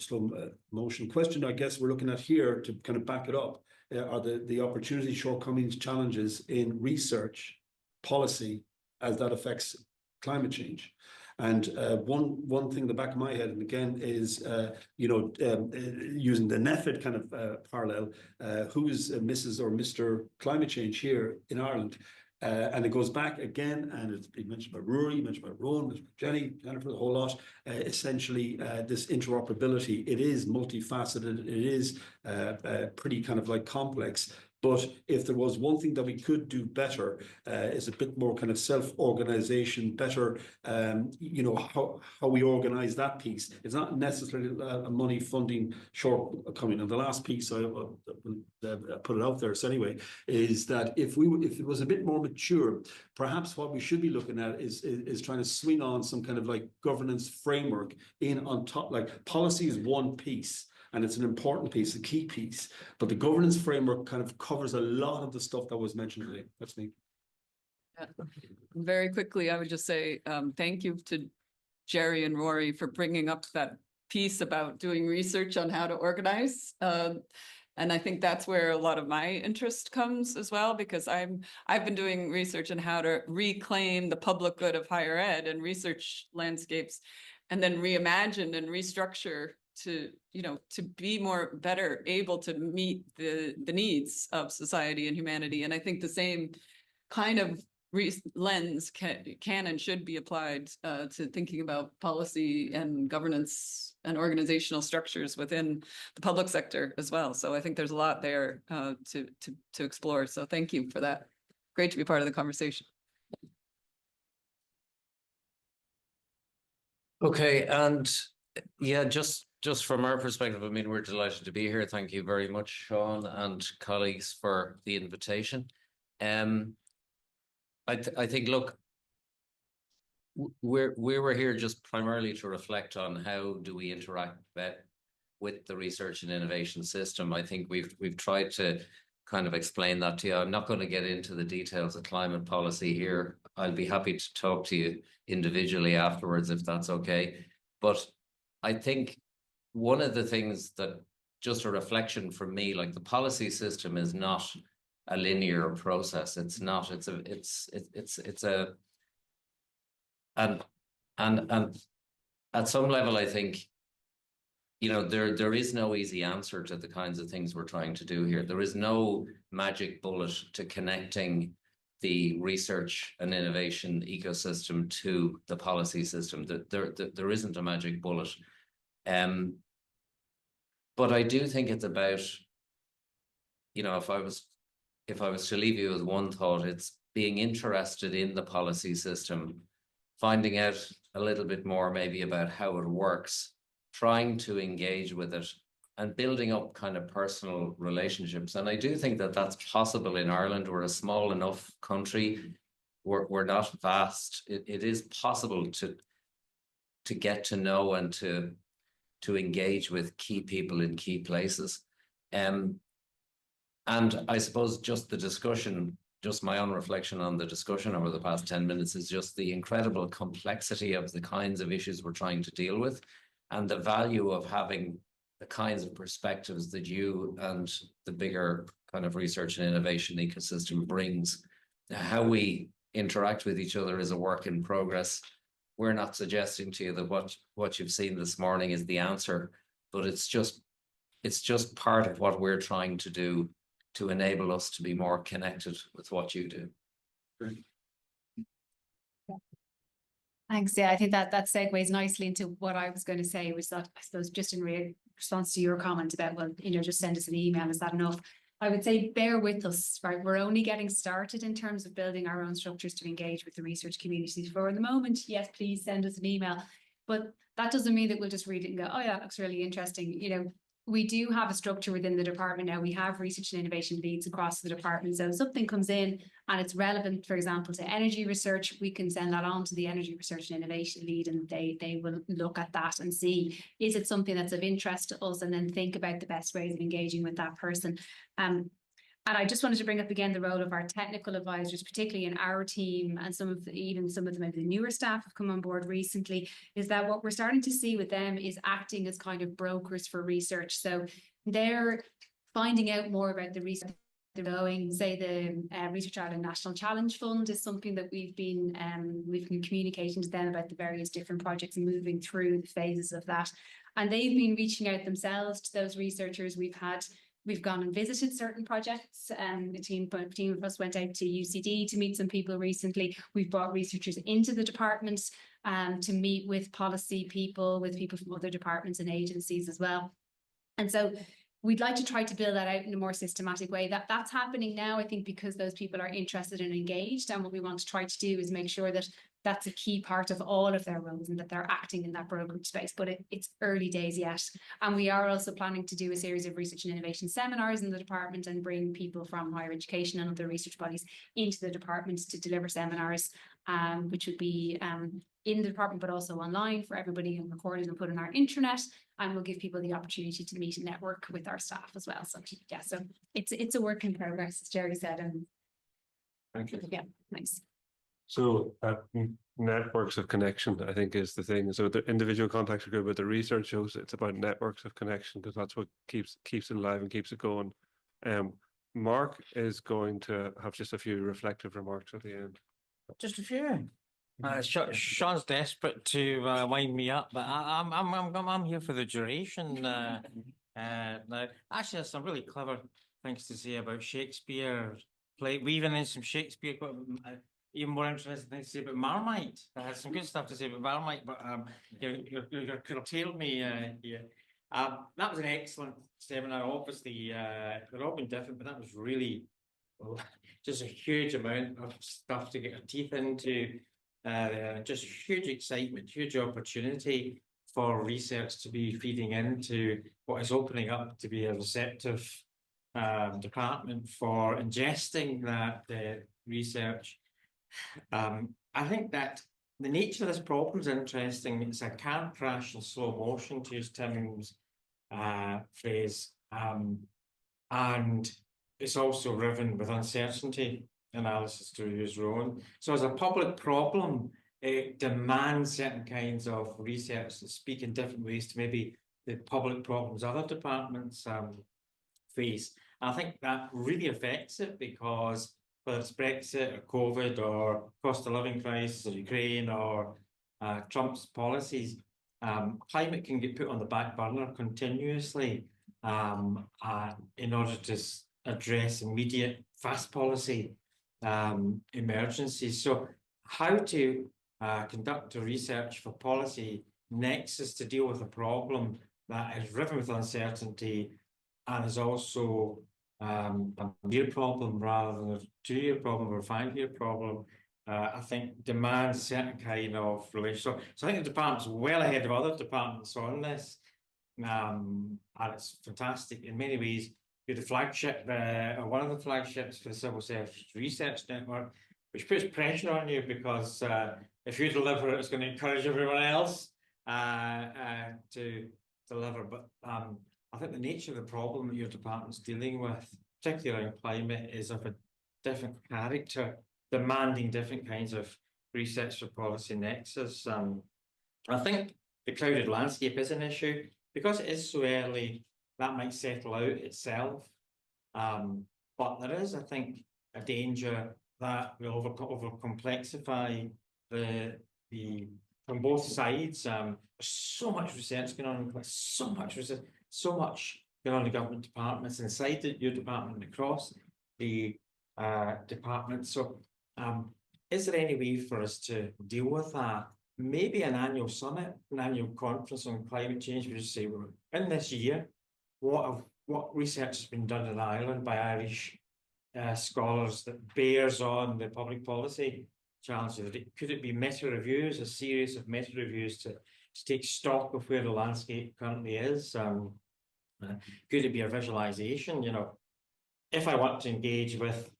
motion. Question, I guess, we're looking at here to kind of back it up are the opportunities, shortcomings, challenges in research policy as that affects climate change. And one thing in the back of my head, and again, is using the NEFIT kind of parallel, who is Mrs. or Mr. Climate Change here in Ireland? And it goes back again, and it's been mentioned by Rory, you mentioned by Rowan, mentioned by Jennie, Jennifer, the whole lot. Essentially, this interoperability, it is multifaceted, it is pretty kind of like complex. But if there was one thing that we could do better, is a bit more kind of self-organization, better, how we organize that piece. It's not necessarily a money funding shortcoming. And the last piece, I put it out there, so anyway, is that if it was a bit more mature, perhaps what we should be looking at is trying to swing on some kind of like governance framework in on top. Like policy is one piece. And it's an important piece, a key piece. But the governance framework kind of covers a lot of the stuff that was mentioned today. That's me. Yeah. Very quickly, I would just say thank you to Gerry and Rory for bringing up that piece about doing research on how to organize. And I think that's where a lot of my interest comes as well, because I've been doing research on how to reclaim the public good of higher ed and research landscapes, and then reimagine and restructure to be better able to meet the needs of society and humanity. And I think the same kind of lens can and should be applied to thinking about policy and governance and organizational structures within the public sector as well. So I think there's a lot there to explore. So thank you for that. Great to be part of the conversation. Okay, and yeah, just from our perspective, I mean, we're delighted to be here. Thank you very much, Seán and colleagues, for the invitation. I think, look, we were here just primarily to reflect on how do we interact with the research and innovation system. I think we've tried to kind of explain that to you. I'm not going to get into the details of climate policy here. I'll be happy to talk to you individually afterwards if that's okay. But I think one of the things that, just a reflection from me, like the policy system is not a linear process. It's not. It's a and at some level, I think, you know, there is no easy answer to the kinds of things we're trying to do here. There is no magic bullet to connecting the research and innovation ecosystem to the policy system. There isn't a magic bullet. But I do think it's about, you know, if I was to leave you with one thought, it's being interested in the policy system, finding out a little bit more maybe about how it works, trying to engage with it, and building up kind of personal relationships. And I do think that that's possible in Ireland. We're a small enough country. We're not vast. It is possible to get to know and to engage with key people in key places. And I suppose just the discussion, just my own reflection on the discussion over the past 10 minutes is just the incredible complexity of the kinds of issues we're trying to deal with, and the value of having the kinds of perspectives that you and the bigger kind of research and innovation ecosystem brings. How we interact with each other is a work in progress. We're not suggesting to you that what you've seen this morning is the answer, but it's just part of what we're trying to do to enable us to be more connected with what you do. Thanks. Yeah, I think that segues nicely into what I was going to say, which that I suppose just in response to your comment about, well, you know, just send us an email, is that enough? I would say bear with us, right? We're only getting started in terms of building our own structures to engage with the research community. For the moment, yes, please send us an email. But that doesn't mean that we'll just read it and go, oh yeah, that looks really interesting. You know, we do have a structure within the department now. We have research and innovation leads across the department. So if something comes in and it's relevant, for example, to energy research, we can send that on to the energy research and innovation lead, and they will look at that and see, is it something that's of interest to us, and then think about the best ways of engaging with that person. And I just wanted to bring up again the role of our technical advisors, particularly in our team, and even some of the maybe the newer staff have come on board recently, is that what we're starting to see with them is acting as kind of brokers for research. So they're finding out more about the research they're going. Say the Research Ireland National Challenge Fund is something that we've been communicating to them about the various different projects and moving through the phases of that. And they've been reaching out themselves to those researchers. We've gone and visited certain projects. A team of us went out to UCD to meet some people recently. We've brought researchers into the department to meet with policy people, with people from other departments and agencies as well. And so we'd like to try to build that out in a more systematic way. That's happening now, I think, because those people are interested and engaged. And what we want to try to do is make sure that that's a key part of all of their roles and that they're acting in that brokerage space. But it's early days yet. And we are also planning to do a series of research and innovation seminars in the department and bring people from higher education and other research bodies into the department to deliver seminars, which would be in the department, but also online for everybody, and recorded and put on our intranet. And we'll give people the opportunity to meet and network with our staff as well. So yeah, so it's a work in progress, as Gerry said. And thank you. Yeah, nice. So networks of connection, I think, is the thing. So the individual contacts are good, but the research shows it's about networks of connection, because that's what keeps it alive and keeps it going. Mark is going to have just a few reflective remarks at the end. Just a few. Seán's desperate to wind me up, but I'm here for the duration. Now, actually, there's some really clever things to say about Shakespeare, weaving in some Shakespeare. But even more interesting things to say about Marmite. I had some good stuff to say about Marmite, but you're curtailed me here. That was an excellent seminar. Obviously, they're all been different, but that was really just a huge amount of stuff to get your teeth into. Just huge excitement, huge opportunity for research to be feeding into what is opening up to be a receptive department for ingesting that research. I think that the nature of this problem is interesting. It's a car crash in slow motion, to use Tim's phrase, and it's also riven with uncertainty analysis, to use Rowan. So as a public problem, it demands certain kinds of research that speak in different ways to maybe the public problems other departments face. I think that really affects it, because whether it's Brexit or COVID or cost of living crisis or Ukraine or Trump's policies, climate can get put on the back burner continuously in order to address immediate fast policy emergencies. So how to conduct a research for policy nexus to deal with a problem that is riven with uncertainty and is also a year problem rather than a 2-year problem or a 5-year problem, I think demands a certain kind of relationship. So I think the department's well ahead of other departments on this, and it's fantastic in many ways. You're the flagship, or one of the flagships for the Civil Service Research Network, which puts pressure on you, because if you deliver it, it's going to encourage everyone else to deliver. But I think the nature of the problem that your department's dealing with, particularly around climate, is of a different character, demanding different kinds of research for policy nexus. I think the crowded landscape is an issue. Because it is so early, that might settle out itself. But there is, I think, a danger that will over complexify the from both sides. There's so much research going on, so much research, so much going on in government departments, inside your department and across the department. So is there any way for us to deal with that? Maybe an annual summit, an annual conference on climate change. We just say, well, in this year, what research has been done in Ireland by Irish scholars that bears on the public policy challenges? Could it be meta reviews, a series of meta reviews to take stock of where the landscape currently is? Could it be a visualization? You know, if I want to engage with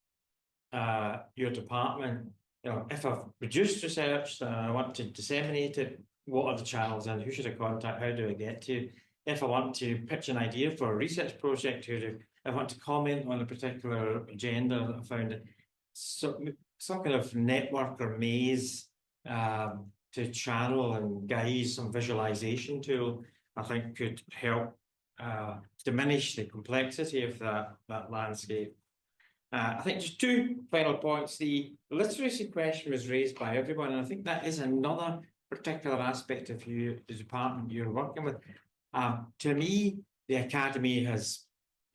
your department, you know, if I've produced research and I want to disseminate it, what are the channels and who should I contact? How do I get to? If I want to pitch an idea for a research project, if I want to comment on a particular agenda that I found, it some kind of network or maze to channel and guide some visualization tool, I think could help diminish the complexity of that landscape. I think just 2 final points. The literacy question was raised by everyone, and I think that is another particular aspect of the department you're working with. To me, the academy has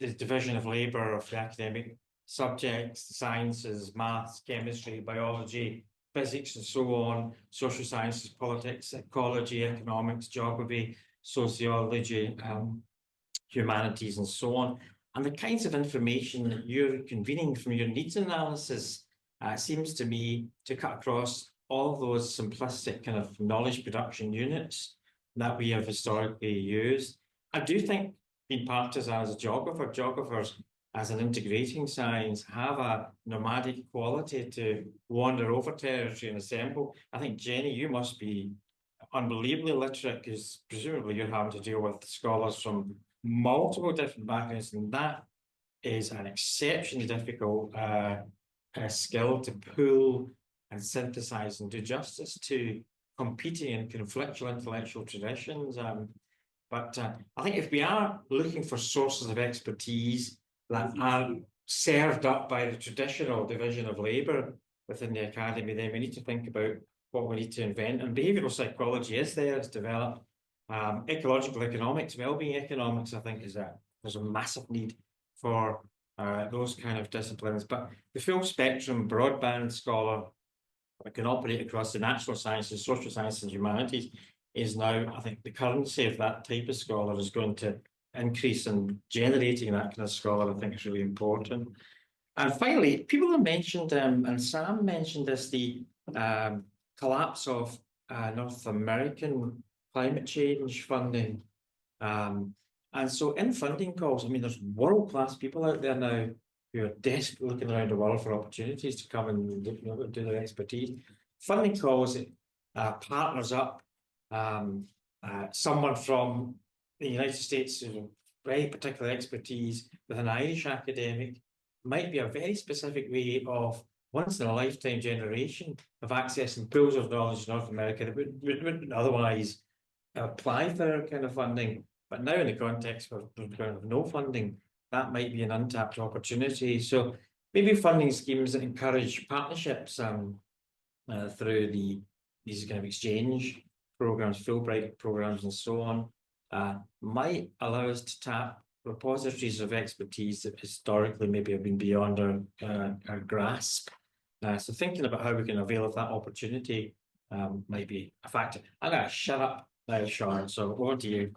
the division of labour of the academic subjects, the sciences, maths, chemistry, biology, physics, and so on, social sciences, politics, ecology, economics, geography, sociology, humanities, and so on. And the kinds of information that you're convening from your needs analysis seems to me to cut across all those simplistic kind of knowledge production units that we have historically used. I do think, being partisan as a geographer, geographers as an integrating science have a nomadic quality to wander over territory and assemble. I think, Jenny, you must be unbelievably literate, because presumably you're having to deal with scholars from multiple different backgrounds, and that is an exceptionally difficult skill to pull and synthesize and do justice to competing and conflictual intellectual traditions. But I think if we are looking for sources of expertise that are served up by the traditional division of labour within the academy, then we need to think about what we need to invent. And behavioural psychology is there, it's developed. Ecological economics, wellbeing economics, I think there's a massive need for those kind of disciplines. But the full spectrum broadband scholar that can operate across the natural sciences, social sciences, and humanities is now, I think, the currency of that type of scholar is going to increase, and generating that kind of scholar, I think, is really important. And finally, people have mentioned, and Sam mentioned this, the collapse of North American climate change funding. And so in funding calls, I mean, there's world-class people out there now who are desperate looking around the world for opportunities to come and do their expertise. Funding calls partners up. Someone from the United States who very particular expertise with an Irish academic might be a very specific way of once in a lifetime generation of accessing pools of knowledge in North America that wouldn't otherwise apply for kind of funding. But now in the context of no funding, that might be an untapped opportunity. So maybe funding schemes that encourage partnerships through these kind of exchange programs, Fulbright programs and so on, might allow us to tap repositories of expertise that historically maybe have been beyond our grasp. So thinking about how we can avail of that opportunity might be a factor. I'm going to shut up now, Seán, so over to you.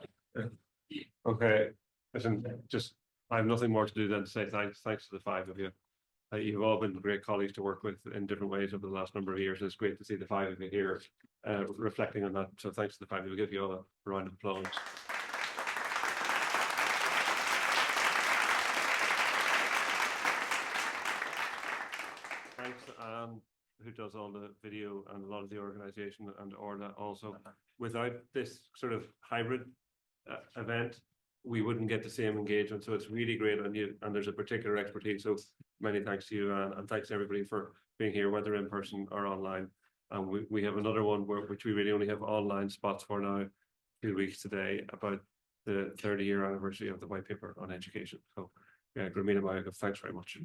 Okay, listen, I have nothing more to do than to say thanks to the five of you. You've all been great colleagues to work with in different ways over the last number of years. It's great to see the five of you here reflecting on that. So thanks to the five of you. We'll give you all a round of applause. Thanks to Anne, who does all the video and a lot of the organisation, and Orla also. Without this sort of hybrid event, we wouldn't get the same engagement. So it's really great, and there's a particular expertise. So many thanks to you, and thanks to everybody for being here, whether in person or online. And we have another one which we really only have online spots for now, 2 weeks today, about the 30-year anniversary of the white paper on education. So yeah, Gramina, thanks very much.